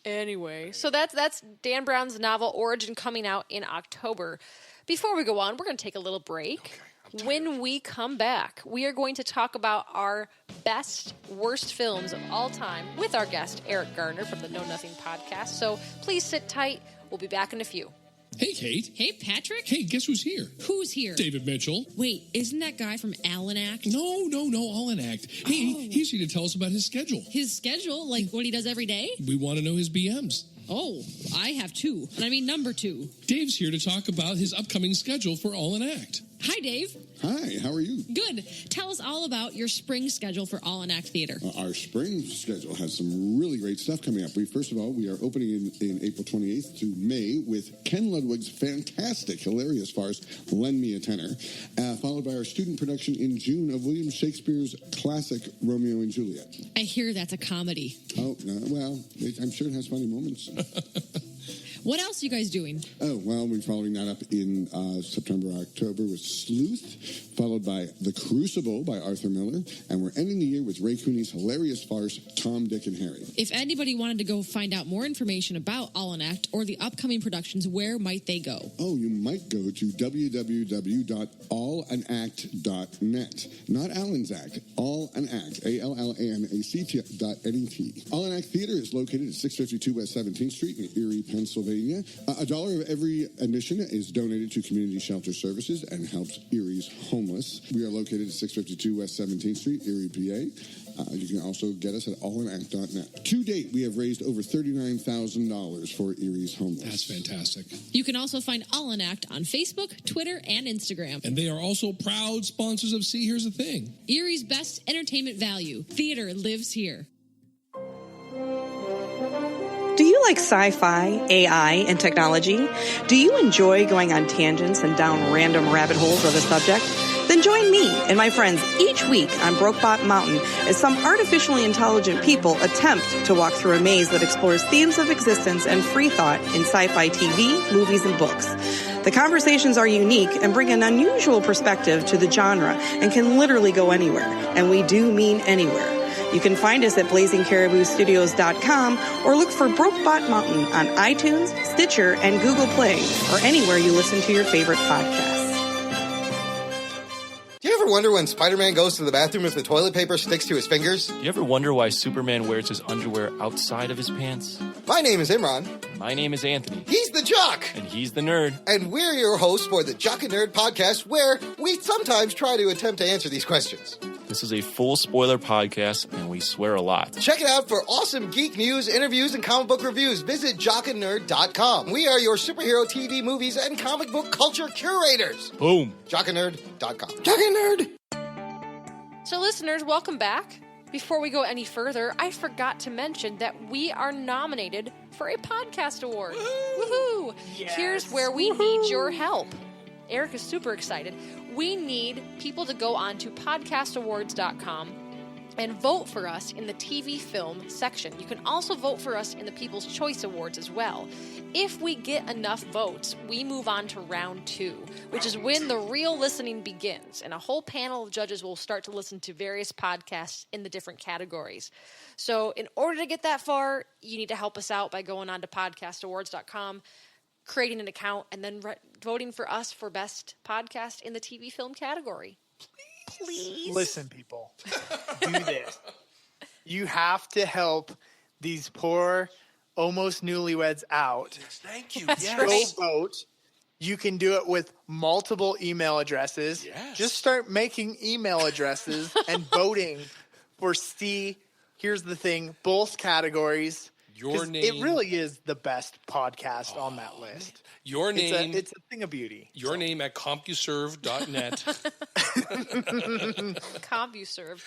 S3: Anyway, so that's Dan Brown's novel Origin coming out in October. Before we go on, we're going to take a little break. When we come back, we are going to talk about our best, worst films of all time with our guest, Eric Garner from the KnowNothing Podcast. So please sit tight. We'll be back in a few.
S7: Hey, Kate.
S8: Hey, Patrick.
S7: Hey, guess who's here?
S8: Who's here?
S7: David Mitchell.
S8: Wait, isn't that guy from Allen Act?
S7: No, All in Act. He's here to tell us about his schedule.
S8: His schedule? Like what he does every day?
S7: We want to know his BMs.
S8: Oh, I have two. And I mean number 2.
S7: Dave's here to talk about his upcoming schedule for All in Act.
S8: Hi, Dave.
S9: Hi, how are you?
S8: Good. Tell us all about your spring schedule for All in Act Theater.
S9: Our spring schedule has some really great stuff coming up. First of all, we are opening in April 28th to May with Ken Ludwig's fantastic, hilarious farce, Lend Me a Tenor, followed by our student production in June of William Shakespeare's classic Romeo and Juliet.
S8: I hear that's a comedy.
S9: Oh, well, I'm sure it has funny moments.
S8: What else are you guys doing?
S9: Oh, well, we're following that up in September, October with Sleuth, followed by The Crucible by Arthur Miller, and we're ending the year with Ray Cooney's hilarious farce, Tom, Dick, and Harry.
S8: If anybody wanted to go find out more information about All in Act or the upcoming productions, where might they go?
S9: Oh, you might go to www.allanact.net. Not Allen's Act, Allanact, ALLANACT.net. All in Act Theater is located at 652 West 17th Street in Erie, Pennsylvania. $1 of every admission is donated to Community Shelter Services and helps Erie's homeless. We are located at 652 West 17th Street, Erie, PA. You can also get us at allanact.net. To date, we have raised over $39,000 for Erie's homeless.
S7: That's fantastic.
S8: You can also find All in Act on Facebook, Twitter, and Instagram.
S7: And they are also proud sponsors of See Here's the Thing.
S8: Erie's best entertainment value. Theater lives here.
S10: Do you like sci-fi, AI, and technology? Do you enjoy going on tangents and down random rabbit holes of a subject? Then join me and my friends each week on Brokebot Mountain as some artificially intelligent people attempt to walk through a maze that explores themes of existence and free thought in sci-fi TV, movies, and books. The conversations are unique and bring an unusual perspective to the genre and can literally go anywhere. And we do mean anywhere. You can find us at blazingcariboustudios.com or look for Brokebot Mountain on iTunes, Stitcher, and Google Play, or anywhere you listen to your favorite podcasts.
S11: Do you ever wonder when Spider-Man goes to the bathroom if the toilet paper sticks to his fingers?
S12: Do you ever wonder why Superman wears his underwear outside of his pants?
S11: My name is Imran.
S12: My name is Anthony.
S11: He's the Jock.
S12: And he's the Nerd.
S11: And we're your hosts for the Jock and Nerd podcast, where we sometimes try to attempt to answer these questions.
S12: This is a full spoiler podcast, and we swear a lot.
S11: Check it out for awesome geek news, interviews, and comic book reviews. Visit jockandnerd.com. We are your superhero TV, movies, and comic book culture curators.
S12: Boom.
S11: Jockandnerd.com. Jock and Nerd.
S3: So listeners, welcome back. Before we go any further, I forgot to mention that we are nominated for a podcast award. Woohoo!
S2: Yes.
S3: Here's where we need your help. Eric is super excited. We need people to go on to podcastawards.com and vote for us in the TV film section. You can also vote for us in the People's Choice Awards as well. If we get enough votes, we move on to round 2, which is when the real listening begins, and a whole panel of judges will start to listen to various podcasts in the different categories. So in order to get that far, you need to help us out by going on to podcastawards.com, creating an account, and then voting for us for best podcast in the TV film category. Please.
S2: Listen, people, do this. You have to help these poor, almost newlyweds out.
S4: Thank you.
S3: That's
S4: Yes.
S3: right.
S2: Go vote. You can do it with multiple email addresses.
S4: Yes.
S2: Just start making email addresses and voting for here's the thing, both categories.
S4: Your
S2: 'Cause
S4: name.
S2: It really is the best podcast on that list.
S4: Your name.
S2: It's a thing of beauty.
S4: Your name at CompuServe.net.
S3: CompuServe.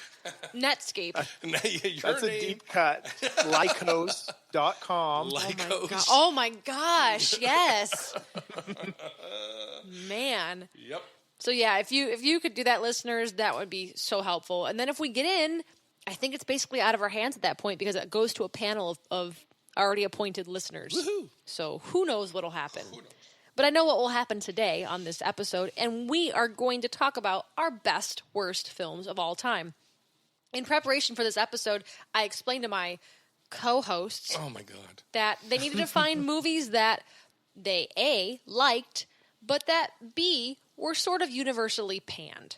S3: Netscape.
S2: That's a deep cut. Lycos.com.
S4: Lycos.
S3: Oh my gosh, yes. Man.
S4: Yep.
S3: So yeah, if you could do that, listeners, that would be so helpful. And then if we get in, I think it's basically out of our hands at that point because it goes to a panel of already appointed listeners.
S4: Woohoo.
S3: So who knows what'll happen. But I know what will happen today on this episode, and we are going to talk about our best, worst films of all time. In preparation for this episode, I explained to my co-hosts
S4: Oh my God.
S3: that they needed to find movies that they, A, liked, but that, B, were sort of universally panned.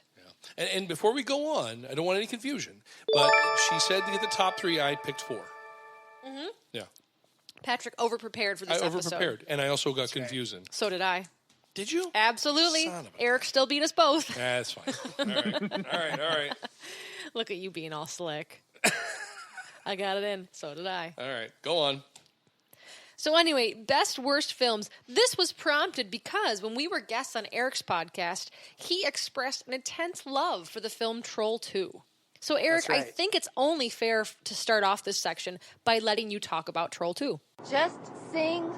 S4: And before we go on, I don't want any confusion, but she said to get the top 3, I picked 4.
S3: Mm-hmm.
S4: Yeah.
S3: Patrick overprepared for this
S4: I
S3: episode.
S4: overprepared, and I also got confusing.
S3: So did I.
S4: Did you?
S3: Absolutely.
S4: Son of a-
S3: Eric still beat us both.
S4: That's fine. All right.
S3: Look at you being all slick. I got it in. So did I.
S4: All right, go on.
S3: So anyway, best worst films. This was prompted because when we were guests on Eric's podcast, he expressed an intense love for the film Troll 2. So Eric,
S2: That's
S3: I
S2: right.
S3: think it's only fair to start off this section by letting you talk about Troll 2.
S13: Just sing.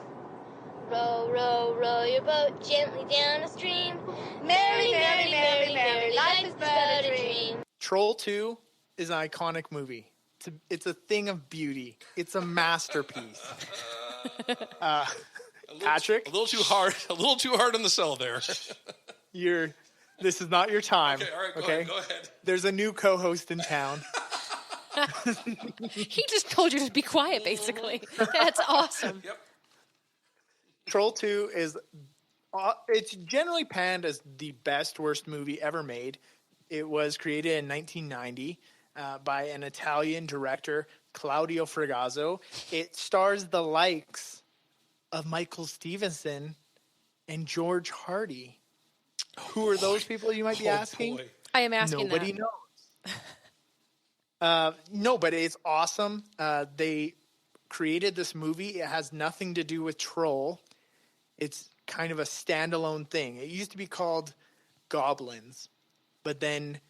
S13: Row, row, row your boat gently down the stream. Merry, merry, merry, merry, life is but a dream.
S2: Troll 2 is an iconic movie. It's a thing of beauty. It's a masterpiece. Patrick,
S4: A little too hard on the sell there.
S2: this is not your time.
S4: Okay, all right, go ahead.
S2: There's a new co-host in town.
S3: He just told you to be quiet, basically. That's awesome.
S4: Yep.
S2: Troll 2 is it's generally panned as the best worst movie ever made. It was created in 1990 by an Italian director, Claudio Fragazzo. It stars the likes of Michael Stevenson and George Hardy. Who are those people, you might be asking?
S4: Boy.
S3: I am asking
S2: Nobody
S3: that.
S2: knows. No, but it's awesome. They created this movie. It has nothing to do with Troll. It's kind of a standalone thing. It used to be called Goblins, but then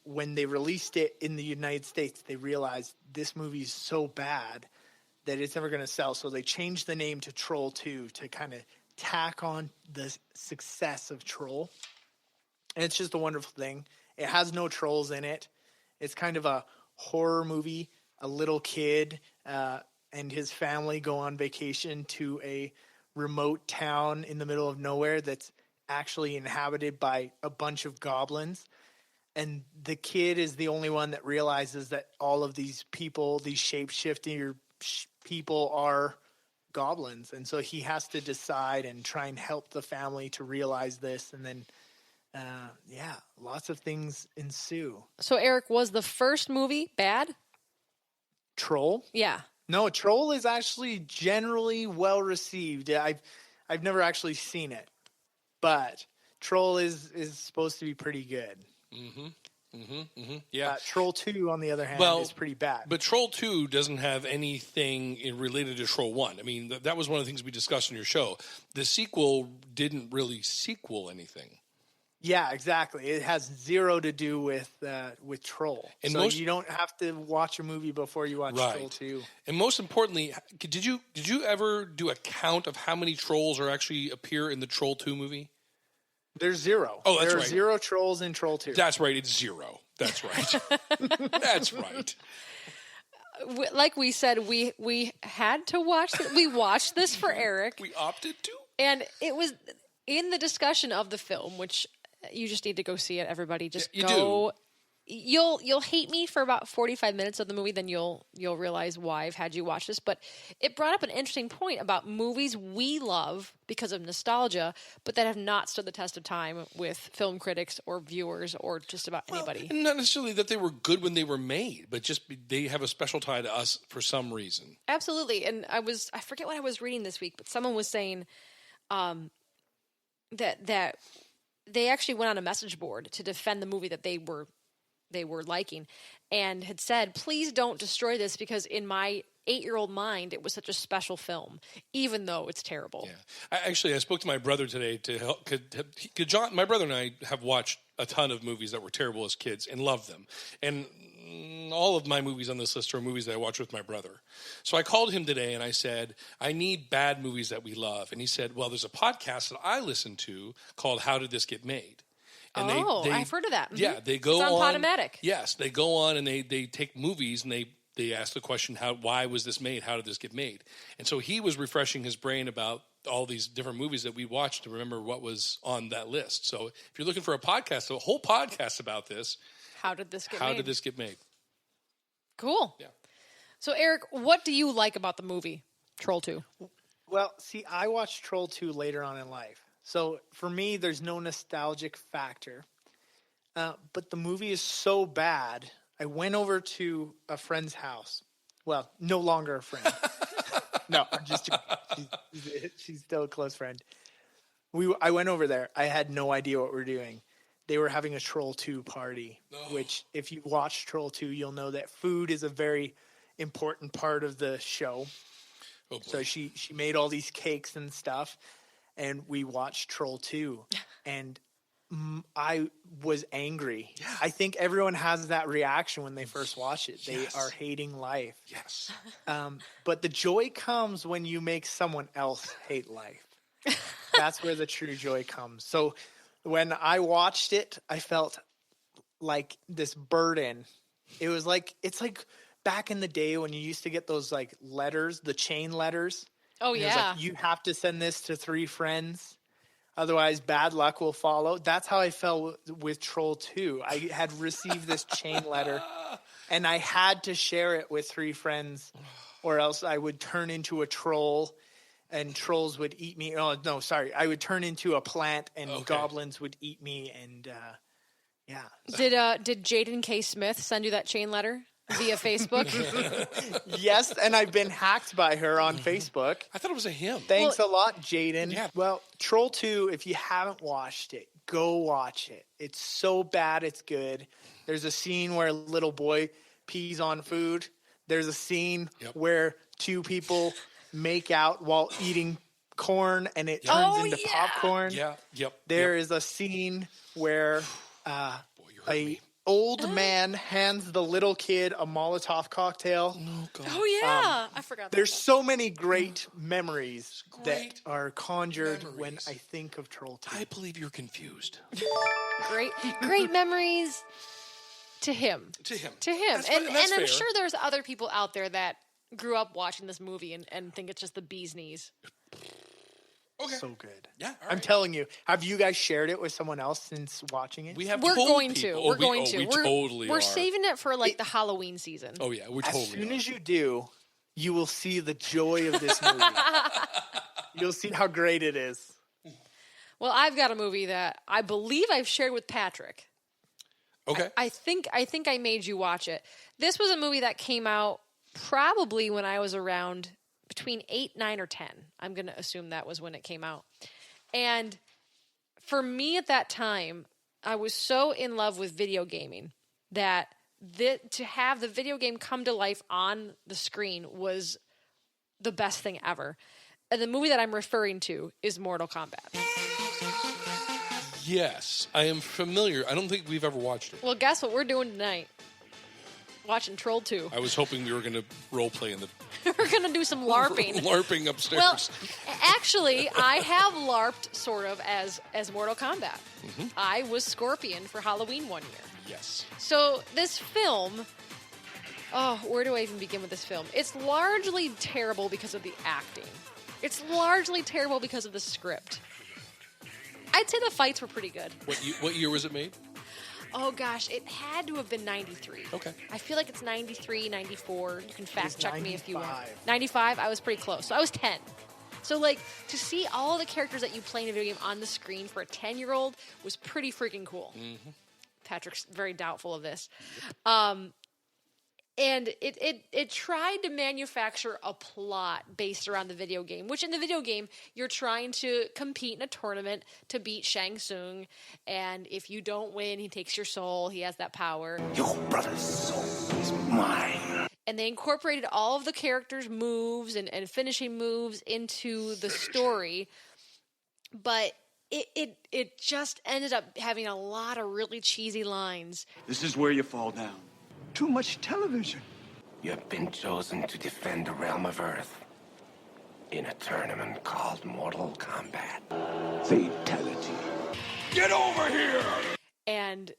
S2: when they released it in the United States, they realized this movie is so bad that it's never going to sell. So they changed the name to Troll 2 to kind of tack on the success of Troll. And it's just a wonderful thing. It has no trolls in it. It's kind of a horror movie. A little kid and his family go on vacation to a remote town in the middle of nowhere that's actually inhabited by a bunch of goblins. And the kid is the only one that realizes that all of these people, these shape-shifting people are goblins. And so he has to decide and try and help the family to realize this. And then, lots of things ensue.
S3: So Eric, was the first movie bad?
S2: Troll?
S3: Yeah.
S2: No, Troll is actually generally well received. I've never actually seen it, but Troll is supposed to be pretty good.
S4: Yeah.
S2: Troll 2, on the other hand, is pretty bad.
S4: But Troll 2 doesn't have anything related to Troll 1. I mean, that was one of the things we discussed on your show. The sequel didn't really sequel anything.
S2: Yeah, exactly. It has zero to do with Troll.
S4: And
S2: so you don't have to watch a movie before you watch Troll 2.
S4: And most importantly, did you ever do a count of how many trolls actually appear in the Troll 2 movie?
S2: There's zero.
S4: Oh, that's
S2: there are
S4: right.
S2: 0 trolls in Troll 2.
S4: That's right. It's 0. That's right. That's right.
S3: Like we said, we had to watch it. We watched this for Eric.
S4: We opted to.
S3: And it was in the discussion of the film, which you just need to go see it, everybody. Just go. You'll hate me for about 45 minutes of the movie, then you'll realize why I've had you watch this. But it brought up an interesting point about movies we love because of nostalgia, but that have not stood the test of time with film critics or viewers or just about anybody.
S4: Not necessarily that they were good when they were made, but just they have a special tie to us for some reason.
S3: Absolutely. And I forget what I was reading this week, but someone was saying that they actually went on a message board to defend the movie that they were liking and had said, please don't destroy this because in my 8-year-old mind, it was such a special film, even though it's terrible.
S4: Yeah. I spoke to my brother today to help. John, my brother and I have watched a ton of movies that were terrible as kids and loved them. And all of my movies on this list are movies that I watched with my brother. So I called him today and I said, I need bad movies that we love. And he said, well, there's a podcast that I listen to called How Did This Get Made? And
S3: I've heard of that. Mm-hmm.
S4: Yeah, they go
S3: it's
S4: on
S3: Podomatic.
S4: Yes, they go on and they take movies and they ask the question, why was this made? How did this get made? And so he was refreshing his brain about all these different movies that we watched to remember what was on that list. So if you're looking for a podcast, a whole podcast about this.
S3: How did this get
S4: made?
S3: How
S4: did this get made?
S3: Cool.
S4: Yeah.
S3: So Eric, what do you like about the movie Troll 2?
S2: Well, see, I watched Troll 2 later on in life. So for me, there's no nostalgic factor. But the movie is so bad, I went over to a friend's house. Well, no longer a friend. No, I'm just she's still a close friend. I went over there. I had no idea what we're doing. They were having a Troll 2 party, which if you watch Troll 2, you'll know that food is a very important part of the show.
S4: Oh,
S2: so she made all these cakes and stuff. And we watched Troll 2, and I was angry. Yeah. I think everyone has that reaction when they first watch it. They are hating life.
S4: Yes.
S2: But the joy comes when you make someone else hate life. That's where the true joy comes. So when I watched it, I felt like this burden. It's like back in the day when you used to get those like letters, the chain letters.
S3: Oh, yeah.
S2: Like, you have to send this to 3 friends. Otherwise, bad luck will follow. That's how I felt with Troll 2. I had received this chain letter, and I had to share it with 3 friends, or else I would turn into a troll, and trolls would eat me. Oh, no, sorry. I would turn into a plant, and goblins would eat me, and yeah.
S3: Did Jaden K. Smith send you that chain letter? Via Facebook?
S2: Yes, and I've been hacked by her on Facebook.
S4: I thought it was a him.
S2: Thanks a lot, Jaden. Yeah. Well, Troll 2, if you haven't watched it, go watch it. It's so bad it's good. There's a scene where a little boy pees on food. There's a scene where 2 people make out while eating corn and it turns into popcorn.
S4: Yeah,
S2: There is a scene where old man hands the little kid a Molotov cocktail.
S4: Oh, God.
S3: Oh, yeah. I forgot that.
S2: There's so many great memories that are conjured when I think of Troll 2.
S4: I believe you're confused.
S3: Great memories to him.
S4: To him.
S3: And
S4: fair.
S3: I'm sure there's other people out there that grew up watching this movie and think it's just the bee's knees.
S4: Okay.
S2: So good.
S4: Yeah, all
S2: I'm
S4: right.
S2: telling you. Have you guys shared it with someone else since watching it?
S4: We have
S3: We're
S4: told
S3: going to.
S4: people.
S3: We're going to.
S4: We totally
S3: We're
S4: are.
S3: saving it for like the Halloween season.
S4: Oh, yeah. We totally
S2: As soon
S4: are.
S2: as you do, you will see the joy of this movie. You'll see how great it is.
S3: Well, I've got a movie that I believe I've shared with Patrick.
S4: Okay.
S3: I think I made you watch it. This was a movie that came out probably when I was around between 8, 9, or 10. I'm going to assume that was when it came out. And for me at that time, I was so in love with video gaming that to have the video game come to life on the screen was the best thing ever. And the movie that I'm referring to is Mortal Kombat.
S4: Yes, I am familiar. I don't think we've ever watched it.
S3: Well, guess what we're doing tonight? Watching Troll 2.
S4: I was hoping we were going to role play in the
S3: We're going to do some LARPing.
S4: LARPing upstairs.
S3: Well, actually, I have LARPed sort of as Mortal Kombat.
S4: Mm-hmm.
S3: I was Scorpion for Halloween one year.
S4: Yes.
S3: So this film, where do I even begin with this film? It's largely terrible because of the acting. It's largely terrible because of the script. I'd say the fights were pretty good.
S4: What year was it made?
S3: Oh, gosh, it had to have been 93.
S4: Okay.
S3: I feel like it's 93, 94. You can fact check me if you want.
S2: 95.
S3: 95? I was pretty close. So I was 10. So, like, to see all the characters that you play in a video game on the screen for a 10-year-old was pretty freaking cool. Mm-hmm. Patrick's very doubtful of this. And it tried to manufacture a plot based around the video game, which in the video game, you're trying to compete in a tournament to beat Shang Tsung. And if you don't win, he takes your soul. He has that power.
S14: Your brother's soul is mine.
S3: And they incorporated all of the characters' moves and finishing moves into the story. But it just ended up having a lot of really cheesy lines.
S14: This is where you fall down. Too much television.
S15: You have been chosen to defend the realm of Earth in a tournament called Mortal Kombat.
S14: Fatality. Get over here!
S3: And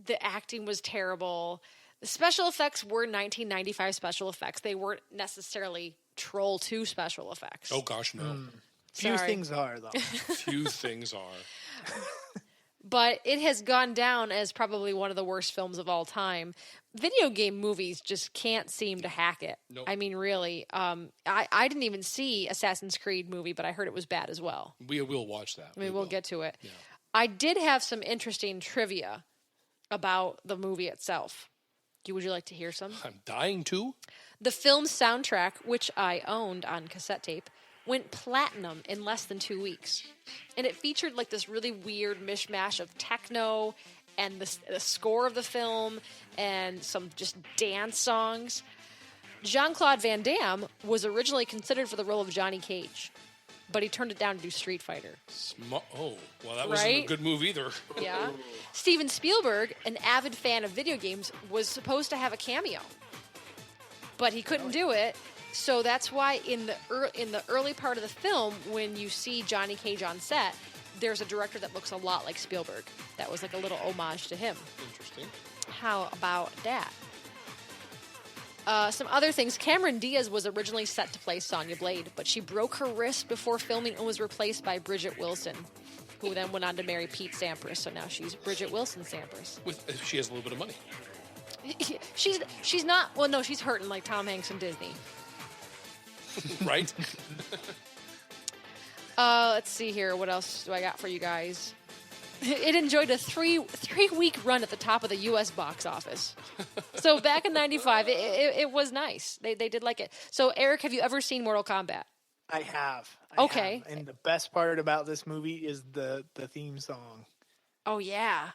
S3: the acting was terrible. The special effects were 1995 special effects. They weren't necessarily Troll 2 special effects.
S4: Oh, gosh, no.
S2: Few things are, though.
S4: Few things are.
S3: But it has gone down as probably one of the worst films of all time. Video game movies just can't seem to hack it.
S4: Nope.
S3: I mean, really. I didn't even see Assassin's Creed movie, but I heard it was bad as well.
S4: We will watch that.
S3: I mean, we'll get to it.
S4: Yeah.
S3: I did have some interesting trivia about the movie itself. Would you like to hear some?
S4: I'm dying to.
S3: The film's soundtrack, which I owned on cassette tape, went platinum in less than 2 weeks. And it featured like this really weird mishmash of techno and the score of the film and some just dance songs. Jean-Claude Van Damme was originally considered for the role of Johnny Cage, but he turned it down to do Street Fighter.
S4: Well, that wasn't a good move either.
S3: Yeah. Steven Spielberg, an avid fan of video games, was supposed to have a cameo, but he couldn't do it. So that's why in the early part of the film, when you see Johnny Cage on set, there's a director that looks a lot like Spielberg. That was like a little homage to him.
S4: Interesting.
S3: How about that? Some other things. Cameron Diaz was originally set to play Sonya Blade, but she broke her wrist before filming and was replaced by Bridget Wilson, who then went on to marry Pete Sampras. So now she's Bridget Wilson Sampras.
S4: She has a little bit of money.
S3: She's not. Well, no, she's hurting like Tom Hanks in Disney.
S4: Right?
S3: Let's see here. What else do I got for you guys? It enjoyed a three-week run at the top of the U.S. box office. So back in 95, it was nice. They did like it. So, Eric, have you ever seen Mortal Kombat?
S2: I have.
S3: Okay.
S2: And the best part about this movie is the theme song.
S3: Oh, yeah.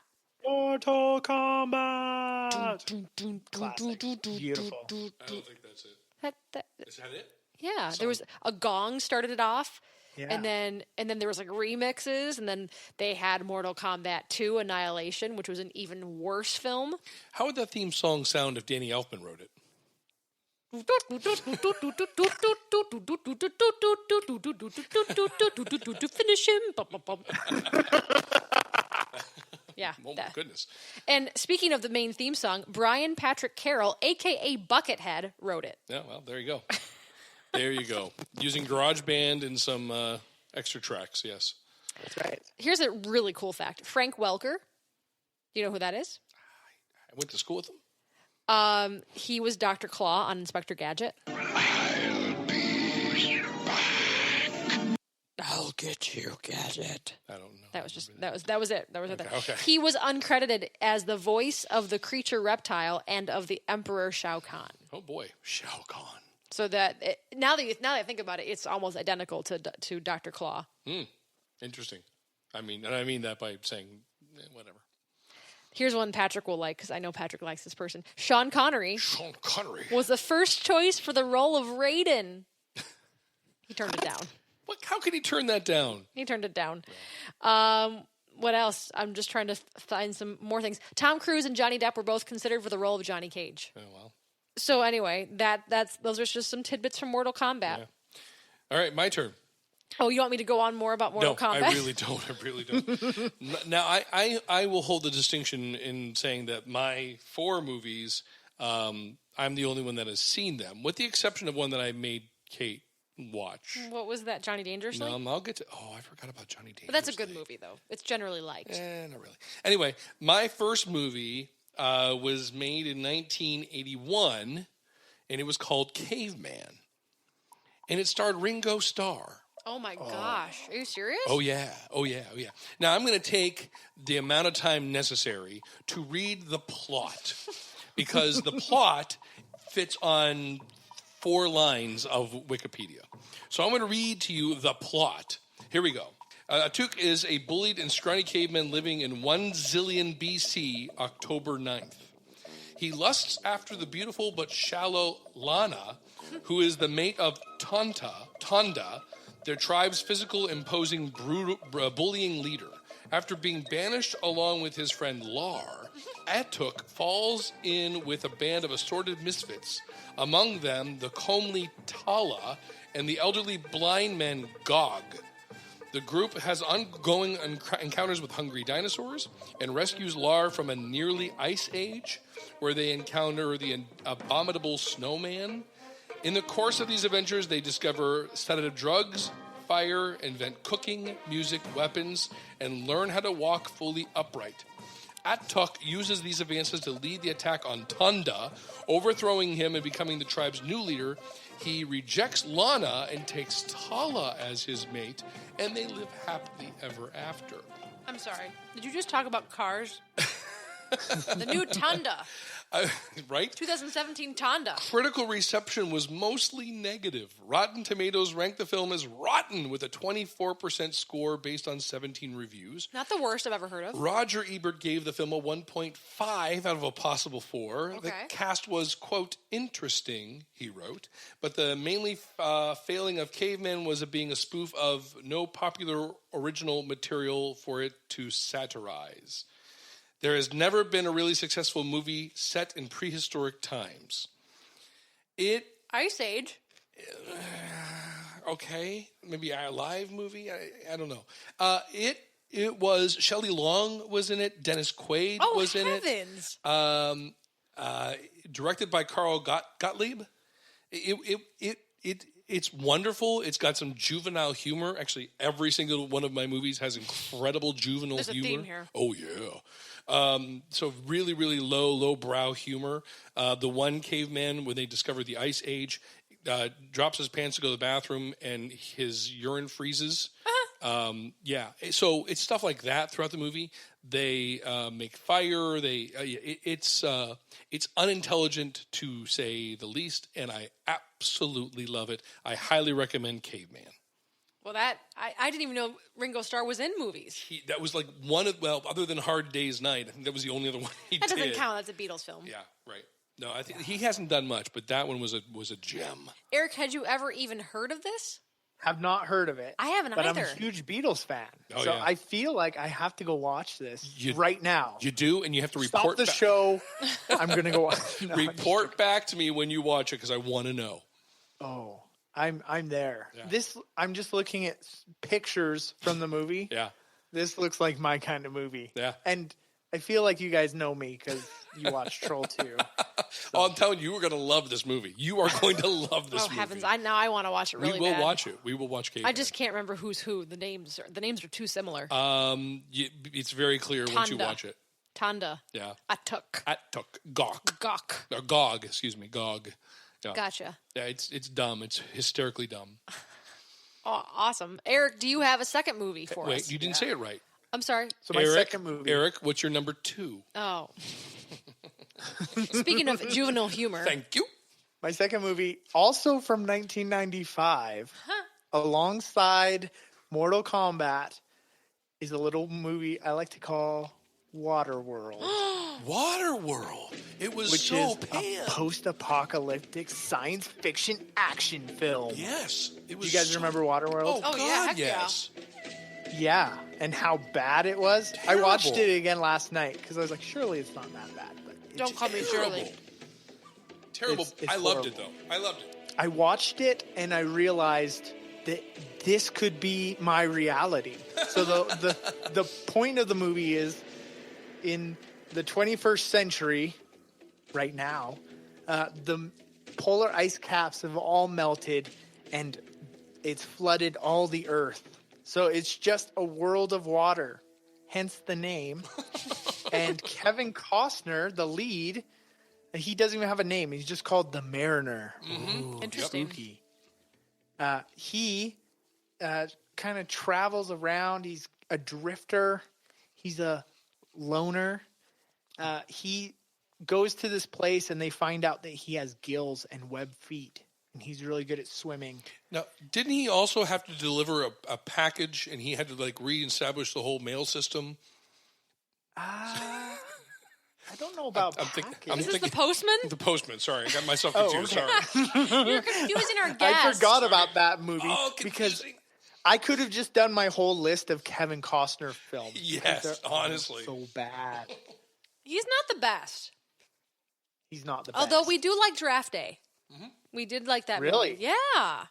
S2: Mortal Kombat! Classic. Beautiful.
S4: I don't think that's it. Is that it?
S3: Yeah, there was a gong started it off,
S2: Yeah.
S3: and then there was like remixes, and then they had Mortal Kombat 2 Annihilation, which was an even worse film.
S4: How would that theme song sound if Danny Elfman wrote it?
S3: Finish him. Yeah.
S4: Oh, my goodness.
S3: And speaking of the main theme song, Brian Patrick Carroll, a.k.a. Buckethead, wrote it.
S4: Yeah, well, there you go. There you go. Using GarageBand and some extra tracks, yes.
S2: That's right.
S3: Here's a really cool fact. Frank Welker, do you know who that is?
S4: I went to school with him.
S3: He was Dr. Claw on Inspector Gadget. I'll get you, Gadget.
S4: I don't know.
S3: That was it.
S4: Okay.
S3: He was uncredited as the voice of the creature reptile and of the Emperor Shao Kahn.
S4: Oh boy, Shao Kahn.
S3: So now that I think about it, it's almost identical to Dr. Claw.
S4: Interesting. I mean that by saying whatever.
S3: Here's one Patrick will like, because I know Patrick likes this person. Sean Connery was the first choice for the role of Raiden. He turned it down.
S4: How could he turn that down?
S3: He turned it down. What else? I'm just trying to find some more things. Tom Cruise and Johnny Depp were both considered for the role of Johnny Cage.
S4: Oh, well.
S3: So anyway, those are just some tidbits from Mortal Kombat.
S4: Yeah. All right, my turn.
S3: Oh, you want me to go on more about Mortal Kombat?
S4: No, I really don't. Now, I will hold the distinction in saying that my 4 movies, I'm the only one that has seen them, with the exception of one that I made Kate watch.
S3: What was that, Johnny Dangerously?
S4: I'll get to... Oh, I forgot about Johnny Dangerously.
S3: But that's a good movie, though. It's generally liked.
S4: Not really. Anyway, my first movie was made in 1981, and it was called Caveman. And it starred Ringo Starr.
S3: Oh, my gosh. Are you serious?
S4: Oh, yeah. Now, I'm going to take the amount of time necessary to read the plot, because the plot fits on 4 lines of Wikipedia. So I'm going to read to you the plot. Here we go. Atuk is a bullied and scrawny caveman living in 1 zillion BC, October 9th. He lusts after the beautiful but shallow Lana, who is the mate of Tonda, their tribe's physical, imposing, bullying leader. After being banished along with his friend Lar, Atuk falls in with a band of assorted misfits, among them the comely Tala and the elderly blind man Gog. The group has ongoing encounters with hungry dinosaurs and rescues Lar from a nearly ice age, where they encounter the abominable snowman. In the course of these adventures, they discover sedative drugs, fire, invent cooking, music, weapons, and learn how to walk fully upright. Atuk uses these advances to lead the attack on Tonda, overthrowing him and becoming the tribe's new leader. He rejects Lana and takes Tala as his mate, and they live happily ever after.
S3: I'm sorry. Did you just talk about Cars? The new Tonda.
S4: Right?
S3: 2017 Tonda.
S4: Critical reception was mostly negative. Rotten Tomatoes ranked the film as rotten with a 24% score based on 17 reviews.
S3: Not the worst I've ever heard of.
S4: Roger Ebert gave the film a 1.5 out of a possible 4.
S3: Okay.
S4: The cast was, quote, interesting, he wrote, but the mainly failing of Caveman was it being a spoof of no popular original material for it to satirize. There has never been a really successful movie set in prehistoric times.
S3: Ice Age.
S4: Okay, maybe a live movie. I don't know. It was Shelley Long was in it. Dennis Quaid was in it. Directed by Carl Gottlieb. It's wonderful. It's got some juvenile humor. Actually, every single one of my movies has incredible juvenile
S3: humor. There's a theme here.
S4: Oh yeah. So really, really low brow humor. The one caveman, when they discover the Ice Age, drops his pants to go to the bathroom and his urine freezes. So it's stuff like that throughout the movie. They make fire. It's unintelligent to say the least, and I absolutely love it. I highly recommend Caveman.
S3: Well, I didn't even know Ringo Starr was in movies.
S4: That was like other than Hard Day's Night, I think that was the only other one he did.
S3: That doesn't count. That's a Beatles film.
S4: Yeah, right. No, I think he hasn't done much, but that one was a gem.
S3: Eric, had you ever even heard of this?
S2: Have not heard of it.
S3: I haven't
S2: but
S3: either.
S2: I'm a huge Beatles fan.
S4: Oh,
S2: so
S4: yeah.
S2: I feel like I have to go watch this right now.
S4: You do, and you have to report
S2: Stop the show. I'm going to go watch it.
S4: Report back to me when you watch it, because I want to know.
S2: Oh, I'm there.
S4: Yeah.
S2: I'm just looking at pictures from the movie.
S4: Yeah.
S2: This looks like my kind of movie.
S4: Yeah.
S2: And I feel like you guys know me because you watched Troll 2.
S4: Oh, I'm telling you, we're going to love this movie. You are going to love this movie.
S3: Oh, heavens. I want to watch it really bad.
S4: We will watch it. We will watch Caveman.
S3: I just can't remember who's who. The names are too similar.
S4: It's very clear once you watch it.
S3: Tonda.
S4: Yeah.
S3: Atuk.
S4: Gok. Gog, excuse me. Gog. Yeah.
S3: Gotcha.
S4: Yeah, it's dumb. It's hysterically dumb.
S3: Oh, awesome. Eric, do you have a second movie for us?
S4: Wait, you didn't say it right.
S3: I'm sorry.
S2: So my second movie.
S4: Eric, what's your number 2?
S3: Oh. Speaking of juvenile humor.
S4: Thank you.
S2: My second movie, also from 1995, alongside Mortal Kombat, is a little movie I like to call Waterworld.
S4: Waterworld. It was
S2: which
S4: so
S2: is
S4: pan.
S2: A post-apocalyptic science fiction action film.
S4: Yes. It was.
S2: Do you guys remember Waterworld?
S4: Oh, God, yes.
S2: Yeah, and how bad it was.
S4: Terrible.
S2: I watched it again last night because I was like, surely it's not that bad. But
S3: don't call me Shirley.
S4: Terrible.
S2: It's
S4: I loved it, though. I loved it.
S2: I watched it and I realized that this could be my reality. So the point of the movie is in the 21st century, right now, the polar ice caps have all melted and it's flooded all the earth. So it's just a world of water, hence the name. And Kevin Costner, the lead, he doesn't even have a name. He's just called the Mariner. Ooh,
S3: interesting.
S2: Spooky. He kind of travels around. He's a drifter. He's a loner. He goes to this place and they find out that he has gills and webbed feet. And he's really good at swimming.
S4: Now, didn't he also have to deliver a package and he had to like reestablish the whole mail system?
S2: I don't know about
S3: Is this the postman?
S4: The postman, sorry. I got myself confused.
S2: Okay.
S4: Sorry.
S3: You're confusing our guests.
S2: I forgot about that movie
S4: because
S2: I could have just done my whole list of Kevin Costner films.
S4: Yes, honestly.
S2: So bad.
S3: He's not the best.
S2: He's not the best.
S3: Although we do like Draft Day. Mm-hmm. We did like that
S2: really?
S3: movie. Yeah.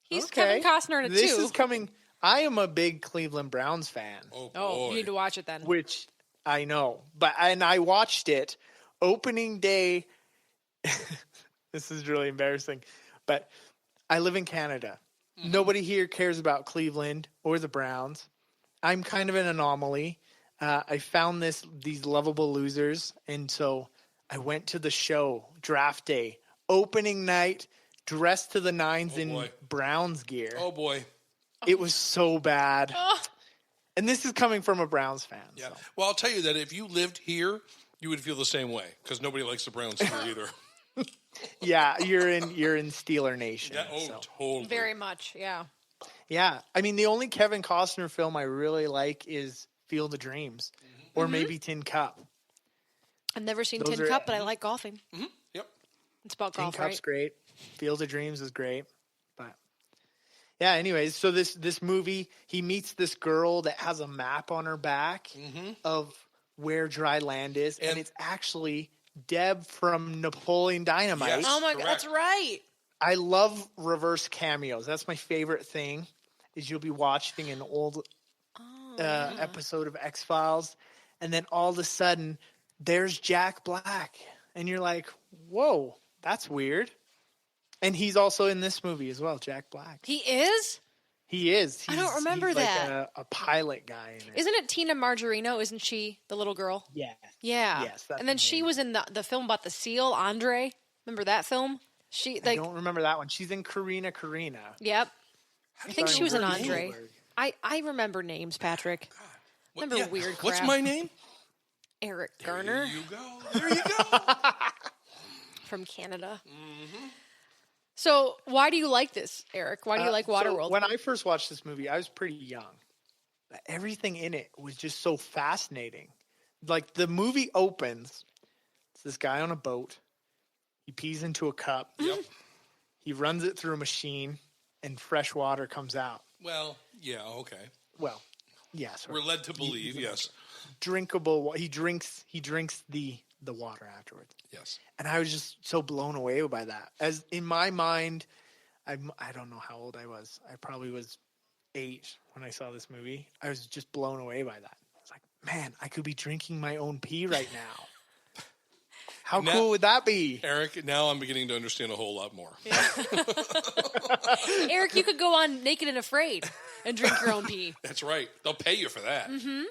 S3: He's Kevin Costner in it
S2: This
S3: too.
S2: is coming. I am a big Cleveland Browns fan.
S3: Oh, you need to watch it then.
S2: Which I know. And I watched it opening day. This is really embarrassing. But I live in Canada. Mm-hmm. Nobody here cares about Cleveland or the Browns. I'm kind of an anomaly. I found these lovable losers. And so I went to the show, Draft Day, opening night, dressed to the nines in Browns gear.
S4: Oh, boy.
S2: It was so bad. And this is coming from a Browns fan.
S4: Yeah.
S2: So.
S4: Well, I'll tell you that if you lived here, you would feel the same way because nobody likes the Browns here either.
S2: Yeah, you're in Steeler Nation.
S4: Yeah, totally.
S3: Very much, yeah.
S2: Yeah. I mean, the only Kevin Costner film I really like is Field of Dreams or maybe Tin Cup.
S3: I've never seen Tin Cup, but I like golfing.
S4: Mm-hmm. Yep.
S3: It's about
S2: Tin
S3: golf,
S2: Cup's
S3: right?
S2: great. Field of Dreams is great. But yeah, anyways, so this movie, he meets this girl that has a map on her back of where dry land is, and it's actually Deb from Napoleon Dynamite.
S4: Yes,
S3: oh my God, that's right.
S2: I love reverse cameos. That's my favorite thing. Is you'll be watching an old episode of X-Files, and then all of a sudden there's Jack Black, and you're like, "Whoa, that's weird." And he's also in this movie as well, Jack Black.
S3: He is?
S2: He is.
S3: I don't remember
S2: he's
S3: that.
S2: Like a pilot guy in it.
S3: Isn't it Tina Margarino? Isn't she the little girl?
S2: Yeah.
S3: Yeah.
S2: Yes.
S3: And then she was in the film about the seal, Andre. Remember that film?
S2: I don't remember that one. She's in Karina.
S3: Yep. I think she was in Andre. I remember names, Patrick. Remember weird crap.
S4: What's my name?
S3: Eric Garner.
S4: There you go.
S3: From Canada. Mm-hmm. So why do you like this, Eric? Why do you like Waterworld?
S2: So when I first watched this movie, I was pretty young. But everything in it was just so fascinating. Like the movie opens, it's this guy on a boat. He pees into a cup.
S4: Yep.
S2: He runs it through a machine, and fresh water comes out.
S4: Well, yeah, okay.
S2: Well, yes.
S4: We're led to believe, yes.
S2: Drinkable. He drinks the water afterwards.
S4: Yes.
S2: And I was just so blown away by that. As in my mind, I don't know how old I was. I probably was 8 when I saw this movie. I was just blown away by that. I was like, man, I could be drinking my own pee right now. How cool would that be?
S4: Eric, now I'm beginning to understand a whole lot more.
S3: Yeah. Eric, you could go on Naked and Afraid and drink your own pee.
S4: That's right. They'll pay you for that.
S3: Mm-hmm.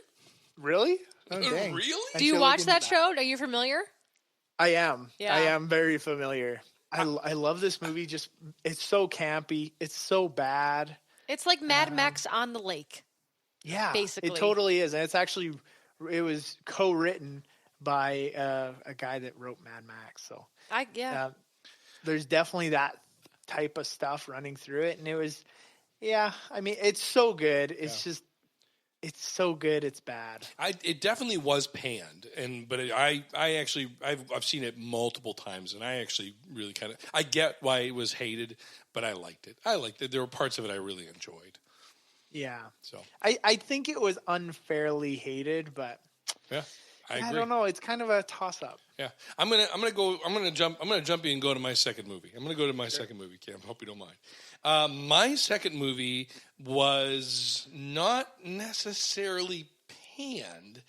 S2: Really? Oh, dang.
S4: Really?
S3: Do you watch that show? Are you familiar?
S2: I am.
S3: Yeah.
S2: I am very familiar. I love this movie. Just it's so campy. It's so bad.
S3: It's like Mad Max on the lake.
S2: Yeah,
S3: basically.
S2: It totally is. And it was co-written by a guy that wrote Mad Max. So there's definitely that type of stuff running through it. And it was, I mean, it's so good. It's just, it's so good. It's bad.
S4: It definitely was panned, but I've seen it multiple times, and I actually really I get why it was hated, but I liked it. There were parts of it I really enjoyed.
S2: Yeah.
S4: So
S2: I think it was unfairly hated, but
S4: yeah. I agree.
S2: I don't know. It's kind of a toss-up.
S4: Yeah, I'm gonna jump in and go to my second movie. I'm gonna go to my second movie, Cam. Hope you don't mind. My second movie was not necessarily panned,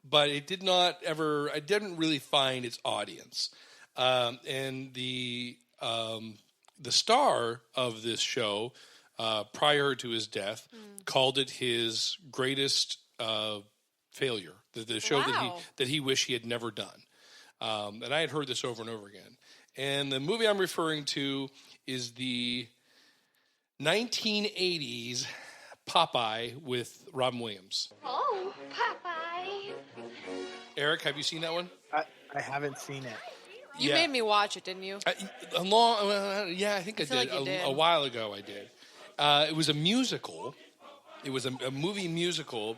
S4: but it did not ever. I didn't really find its audience, and the star of this show, prior to his death, called it his greatest failure. The show that he wished he had never done. And I had heard this over and over again. And the movie I'm referring to is the 1980s Popeye with Robin Williams.
S13: Oh, Popeye.
S4: Eric, have you seen that one?
S2: I haven't seen it.
S3: You made me watch it, didn't you?
S4: I think I did.
S3: like you did.
S4: A while ago I did. It was a musical. It was a movie musical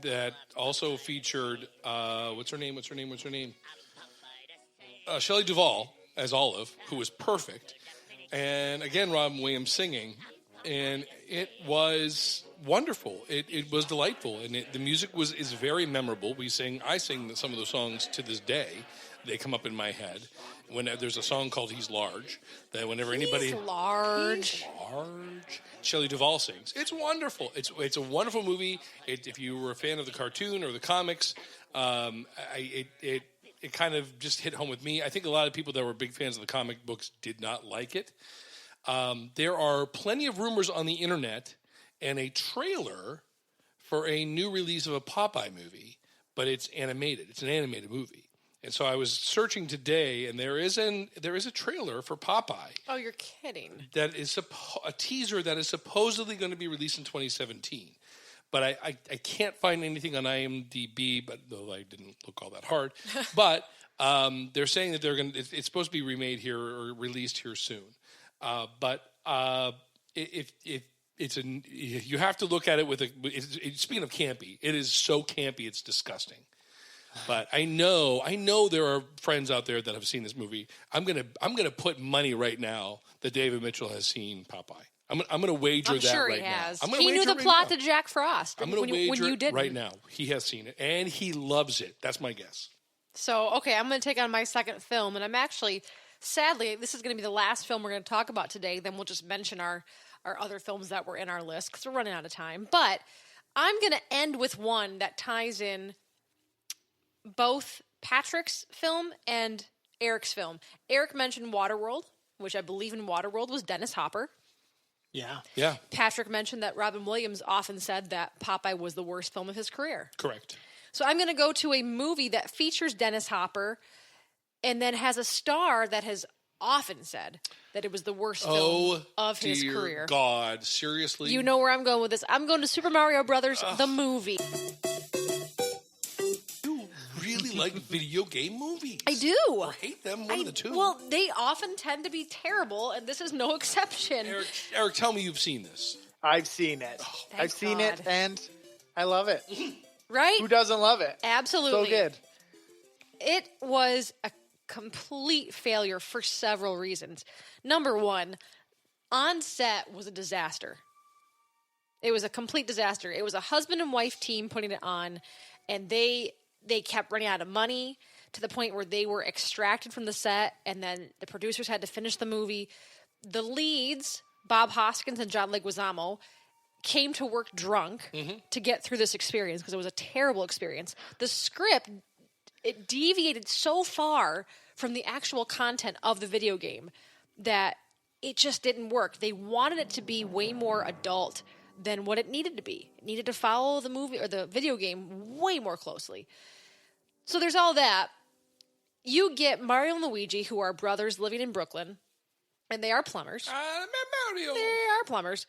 S4: that also featured, what's her name? Shelley Duvall as Olive, who was perfect. And again, Robin Williams singing. And it was wonderful. It was delightful. And the music is very memorable. I sing some of the songs to this day. They come up in my head. When there's a song called He's Large, that whenever anybody...
S3: He's large.
S4: Shelley Duvall sings. It's wonderful. It's a wonderful movie. If you were a fan of the cartoon or the comics, it kind of just hit home with me. I think a lot of people that were big fans of the comic books did not like it. There are plenty of rumors on the internet and a trailer for a new release of a Popeye movie, but it's animated. It's an animated movie. And so I was searching today, and there is a trailer for Popeye.
S3: Oh, you're kidding.
S4: That is a teaser that is supposedly going to be released in 2017. But I can't find anything on IMDb, though I didn't look all that hard. But they're saying that it's supposed to be remade here or released here soon. You have to look at it speaking of campy, it is so campy it's disgusting. But I know there are friends out there that have seen this movie. I'm gonna put money right now that David Mitchell has seen Popeye. I'm gonna wager that
S3: sure
S4: right
S3: he has.
S4: now.
S3: He knew the plot to Jack Frost.
S4: I'm gonna wager
S3: when you didn't.
S4: right now. He has seen it and he loves it. That's my guess.
S3: So okay, I'm gonna take on my second film, and I'm actually, sadly, this is gonna be the last film we're gonna talk about today. Then we'll just mention our other films that were in our list because we're running out of time. But I'm gonna end with one that ties in both Patrick's film and Eric's film. Eric mentioned Waterworld, which I believe in Waterworld was Dennis Hopper.
S2: Yeah.
S3: Patrick mentioned that Robin Williams often said that Popeye was the worst film of his career.
S4: Correct.
S3: So I'm going to go to a movie that features Dennis Hopper and then has a star that has often said that it was the worst film of his career.
S4: Oh, God. Seriously?
S3: You know where I'm going with this. I'm going to Super Mario Brothers, the movie.
S4: Really like video game movies.
S3: I do.
S4: Or hate them, one of the two.
S3: Well, they often tend to be terrible, and this is no exception.
S4: Eric, tell me you've seen this.
S2: I've seen it. I've seen it, and I love it.
S3: Right?
S2: Who doesn't love it?
S3: Absolutely.
S2: So good.
S3: It was a complete failure for several reasons. Number one, on set was a disaster. It was a complete disaster. It was a husband and wife team putting it on, and they kept running out of money to the point where they were extracted from the set, and then the producers had to finish the movie. The leads, Bob Hoskins and John Leguizamo, came to work drunk to get through this experience because it was a terrible experience. The script, it deviated so far from the actual content of the video game that it just didn't work. They wanted it to be way more adult than what it needed to be. It needed to follow the movie or the video game way more closely. So there's all that. You get Mario and Luigi, who are brothers living in Brooklyn, and they are plumbers.
S4: Mario.
S3: They are plumbers.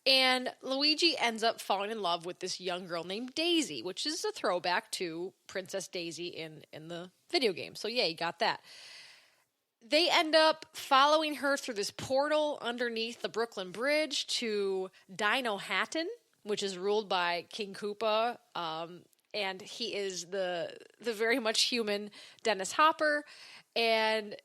S3: And Luigi ends up falling in love with this young girl named Daisy, which is a throwback to Princess Daisy in the video game. So yeah, you got that. They end up following her through this portal underneath the Brooklyn Bridge to Dino Hatton, which is ruled by King Koopa, and he is the very much human Dennis Hopper, and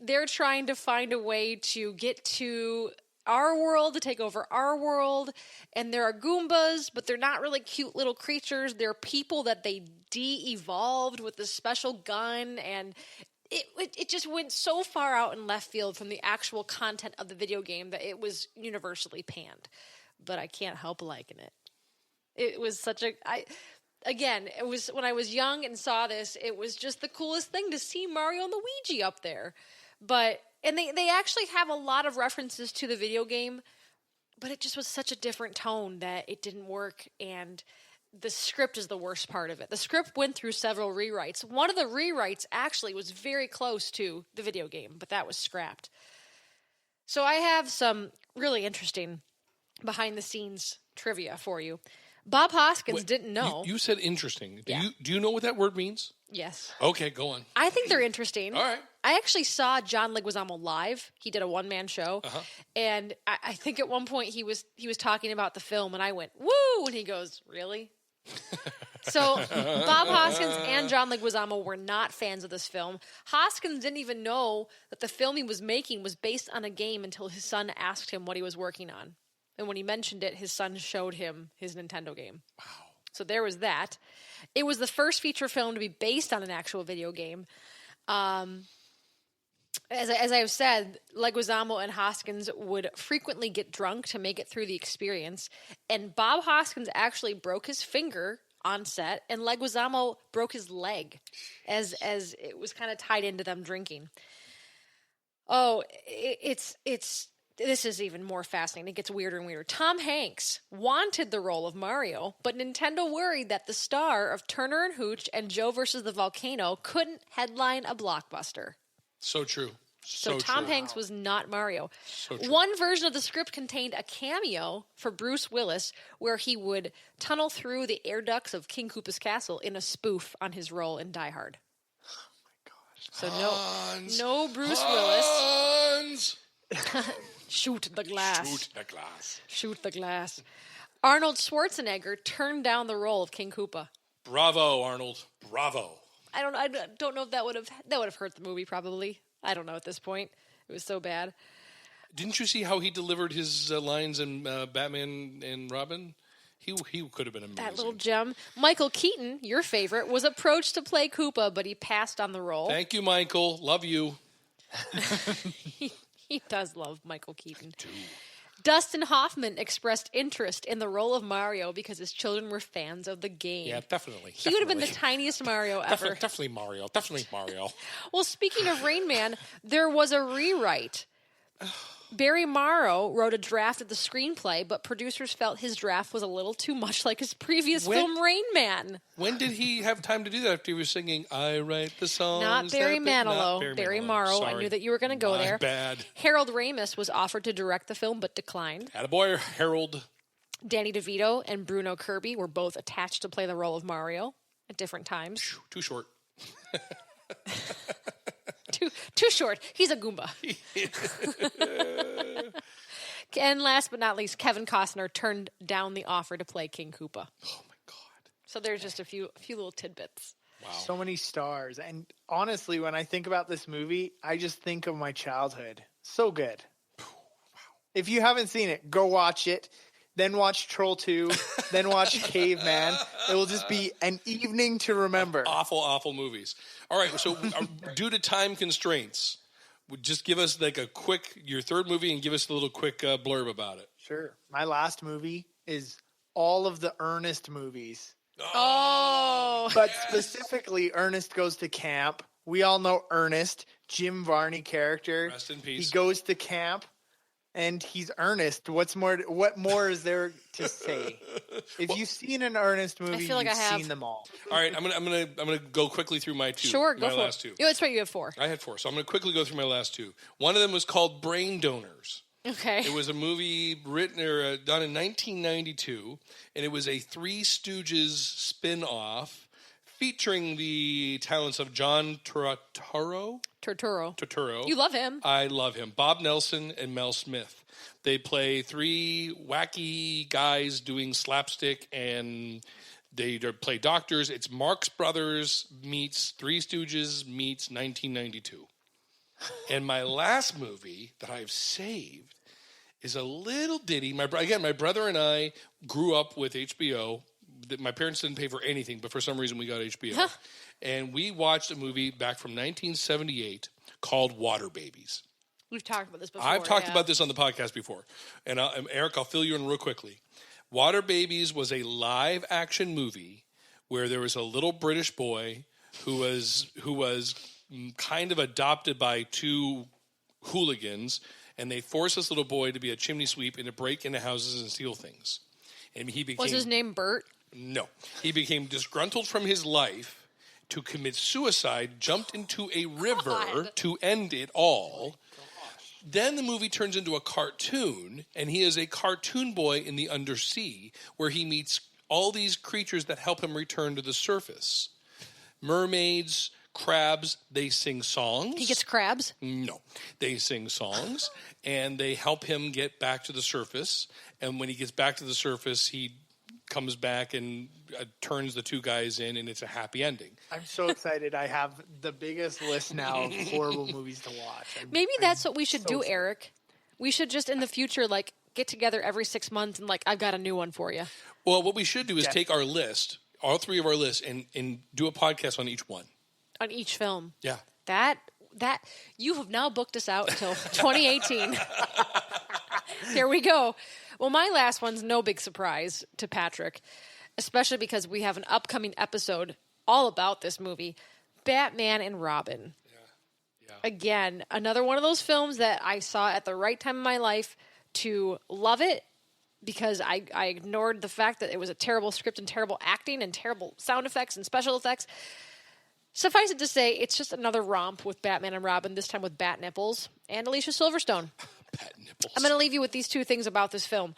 S3: they're trying to find a way to get to our world to take over our world, and there are Goombas, but they're not really cute little creatures. They're people that they de-evolved with this special gun, and it just went so far out in left field from the actual content of the video game that it was universally panned. But I can't help liking it. It was such a... Again, it was when I was young and saw this, it was just the coolest thing to see Mario and Luigi up there. And they actually have a lot of references to the video game, but it just was such a different tone that it didn't work, and the script is the worst part of it. The script went through several rewrites. One of the rewrites actually was very close to the video game, but that was scrapped. So I have some really interesting behind-the-scenes trivia for you. Bob Hoskins didn't know.
S4: You said interesting.
S3: Yeah.
S4: Do you know what that word means?
S3: Yes.
S4: Okay, go on.
S3: I think they're interesting.
S4: All right.
S3: I actually saw John Leguizamo live. He did a one-man show. And I think at one point he was talking about the film, and I went, woo! And he goes, really? So Bob Hoskins and John Leguizamo were not fans of this film. Hoskins didn't even know that the film he was making was based on a game until his son asked him what he was working on. And when he mentioned it, his son showed him his Nintendo game. Wow. So there was that. It was the first feature film to be based on an actual video game. As I have said, Leguizamo and Hoskins would frequently get drunk to make it through the experience. And Bob Hoskins actually broke his finger on set, and Leguizamo broke his leg as it was kind of tied into them drinking. Oh, this is even more fascinating. It gets weirder and weirder. Tom Hanks wanted the role of Mario, but Nintendo worried that the star of Turner and Hooch and Joe versus the Volcano couldn't headline a blockbuster.
S4: So true.
S3: So Tom Hanks was not Mario.
S4: So true.
S3: One version of the script contained a cameo for Bruce Willis where he would tunnel through the air ducts of King Koopa's castle in a spoof on his role in Die Hard. Oh my gosh. So no Bruce Willis. Shoot the glass.
S4: Shoot the glass.
S3: Shoot the glass. Arnold Schwarzenegger turned down the role of King Koopa.
S4: Bravo, Arnold. Bravo.
S3: I don't know if that would have hurt the movie. Probably. I don't know at this point. It was so bad.
S4: Didn't you see how he delivered his lines in Batman and Robin? He could have been amazing.
S3: That little gem. Michael Keaton, your favorite, was approached to play Koopa, but he passed on the role.
S4: Thank you, Michael. Love you.
S3: He does love Michael Keaton. Dustin Hoffman expressed interest in the role of Mario because his children were fans of the game.
S4: Yeah, definitely.
S3: He would have been the tiniest Mario ever.
S4: Definitely Mario. Definitely Mario.
S3: Well, speaking of Rain Man, there was a rewrite. Barry Morrow wrote a draft of the screenplay, but producers felt his draft was a little too much like his previous film, Rain Man.
S4: When did he have time to do that after he was singing, I write the songs?
S3: Not Barry Manilow. Barry Morrow.
S4: Sorry.
S3: I knew that you were going to go there.
S4: Bad.
S3: Harold Ramis was offered to direct the film, but declined.
S4: Attaboy, Harold.
S3: Danny DeVito and Bruno Kirby were both attached to play the role of Mario at different times.
S4: Too short.
S3: Too short. He's a Goomba. And last but not least, Kevin Costner turned down the offer to play King Koopa.
S4: Oh my God.
S3: So there's just a few little tidbits.
S2: Wow. So many stars. And honestly, when I think about this movie, I just think of my childhood. So good. Wow. If you haven't seen it, go watch it. Then watch Troll 2. Then watch Caveman. It will just be an evening to remember.
S4: Awful, awful movies. All right, so due to time constraints, just give us like your third movie and give us a little quick blurb about it.
S2: Sure. My last movie is all of the Ernest movies.
S3: Oh!
S2: But specifically, Ernest Goes to Camp. We all know Ernest, Jim Varney character.
S4: Rest in peace.
S2: He goes to camp. And he's Ernest. What more is there to say? If you've seen an Ernest movie, you've seen them all.
S4: All right, I'm gonna go quickly through my two.
S3: Sure, go
S4: my
S3: for
S4: last
S3: it.
S4: two.
S3: Yeah, that's right. You have 4.
S4: I had 4, so I'm gonna quickly go through my last 2. One of them was called Brain Donors.
S3: Okay.
S4: It was a movie done in 1992, and it was a Three Stooges spin-off featuring the talents of John Turturro.
S3: You love him.
S4: I love him. Bob Nelson and Mel Smith. They play 3 wacky guys doing slapstick, and they play doctors. It's Marx Brothers meets Three Stooges meets 1992. And my last movie that I've saved is a little ditty. My brother and I grew up with HBO. My parents didn't pay for anything, but for some reason we got HBO. And we watched a movie back from 1978 called Water Babies.
S3: We've talked about this before.
S4: I've talked about this on the podcast before. And Eric, I'll fill you in real quickly. Water Babies was a live action movie where there was a little British boy who was kind of adopted by two hooligans, and they forced this little boy to be a chimney sweep and to break into houses and steal things. And he became...
S3: Was his name Bert?
S4: No. He became disgruntled from his life to commit suicide, jumped into a river to end it all. Then the movie turns into a cartoon, and he is a cartoon boy in the undersea where he meets all these creatures that help him return to the surface. Mermaids, crabs, they sing songs.
S3: He gets crabs?
S4: No. They sing songs, and they help him get back to the surface. And when he gets back to the surface, he comes back and turns the two guys in, and it's a happy ending.
S2: I'm so excited. I have the biggest list now of horrible movies to watch.
S3: Maybe that's what we should do, Eric. We should just in the future, like, get together every 6 months and, like, I've got a new one for you.
S4: Well, what we should do is take our list, all three of our lists, and do a podcast on each one.
S3: On each film.
S4: Yeah.
S3: That you have now booked us out until 2018. There we go. Well, my last one's no big surprise to Patrick, especially because we have an upcoming episode all about this movie, Batman and Robin. Yeah. Again, another one of those films that I saw at the right time in my life to love it, because I ignored the fact that it was a terrible script and terrible acting and terrible sound effects and special effects. Suffice it to say, it's just another romp with Batman and Robin, this time with bat nipples and Alicia Silverstone.
S4: Bat nipples.
S3: I'm going to leave you with these two things about this film.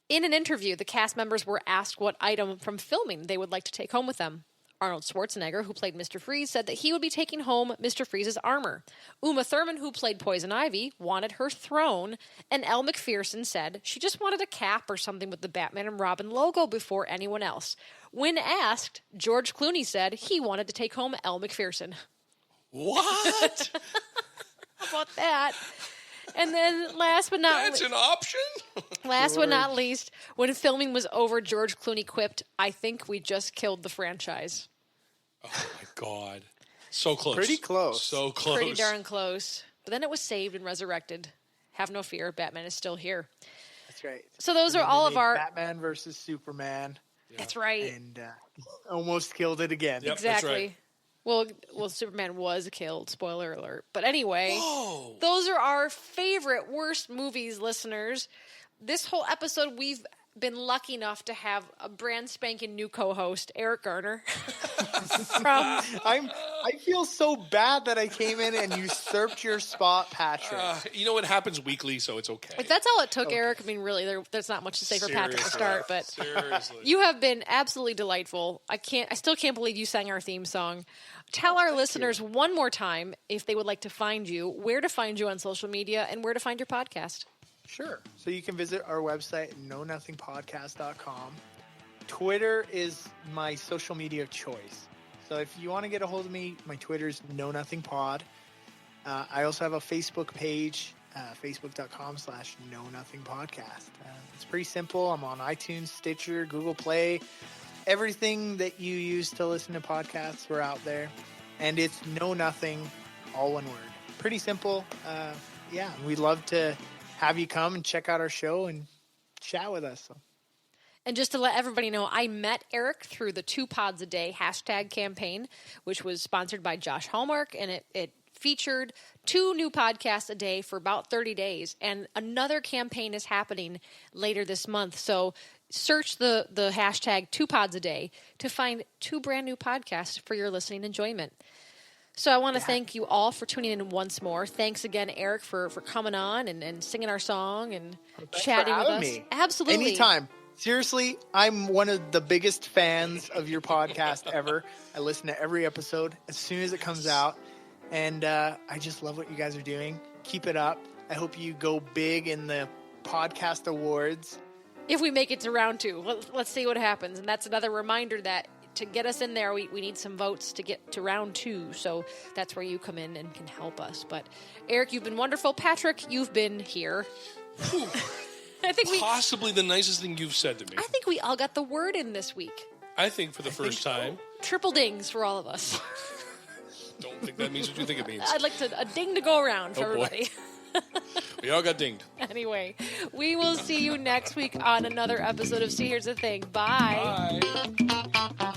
S3: In an interview, the cast members were asked what item from filming they would like to take home with them. Arnold Schwarzenegger, who played Mr. Freeze, said that he would be taking home Mr. Freeze's armor. Uma Thurman, who played Poison Ivy, wanted her throne, and Elle Macpherson said she just wanted a cap or something with the Batman and Robin logo before anyone else. When asked, George Clooney said he wanted to take home Elle Macpherson.
S4: What?
S3: How about that? And then last but not
S4: That's an option?
S3: Last but not least, when filming was over, George Clooney quipped, "I think we just killed the franchise."
S4: Oh, my God. So close.
S2: Pretty close.
S4: So close.
S3: Pretty darn close. But then it was saved and resurrected. Have no fear, Batman is still here.
S2: That's right.
S3: So those are all of our...
S2: Batman versus Superman.
S3: Yeah. That's right.
S2: And almost killed it again.
S4: Yep,
S3: exactly.
S4: That's right.
S3: Well, Superman was killed. Spoiler alert. But anyway, those are our favorite worst movies, listeners. This whole episode, we've been lucky enough to have a brand spanking new co-host, Eric Garner.
S2: I feel so bad that I came in and usurped your spot, Patrick.
S4: You know, it happens weekly, so it's okay.
S3: If that's all it took, Eric, I mean, really, there's not much to say for Patrick to start, but
S4: Seriously.
S3: You have been absolutely delightful. I still can't believe you sang our theme song. Tell our listeners one more time, if they would like to find you, where to find you on social media and where to find your podcast.
S2: Sure. So you can visit our website, KnowNothingPodcast.com. Twitter is my social media of choice. So if you want to get a hold of me, my Twitter is KnowNothingPod. I also have a Facebook page, Facebook.com/KnowNothingPodcast. It's pretty simple. I'm on iTunes, Stitcher, Google Play. Everything that you use to listen to podcasts, we're out there. And it's Know Nothing, all one word. Pretty simple. Yeah, we'd love to have you come and check out our show and chat with us. So.
S3: And just to let everybody know, I met Eric through the 2 Pods a Day hashtag campaign, which was sponsored by Josh Hallmark, and it featured 2 new podcasts a day for about 30 days. And another campaign is happening later this month. So search the hashtag 2 Pods a Day to find 2 brand new podcasts for your listening enjoyment. So I want to thank you all for tuning in once more. Thanks again, Eric, for coming on and singing our song and chatting with us.
S2: Me.
S3: Absolutely.
S2: Anytime. Seriously, I'm one of the biggest fans of your podcast ever. I listen to every episode as soon as it comes out. And I just love what you guys are doing. Keep it up. I hope you go big in the podcast awards.
S3: If we make it to round 2, let's see what happens. And that's another reminder that to get us in there, we need some votes to get to round 2. So that's where you come in and can help us. But Eric, you've been wonderful. Patrick, you've been here. I think
S4: possibly the nicest thing you've said to me.
S3: I think we all got the word in this week.
S4: I think for the first time.
S3: Triple dings for all of us.
S4: Don't think that means what you think it means.
S3: I'd like a ding to go around for everybody.
S4: We all got dinged.
S3: Anyway, we will see you next week on another episode of See Here's the Thing. Bye.
S4: Bye.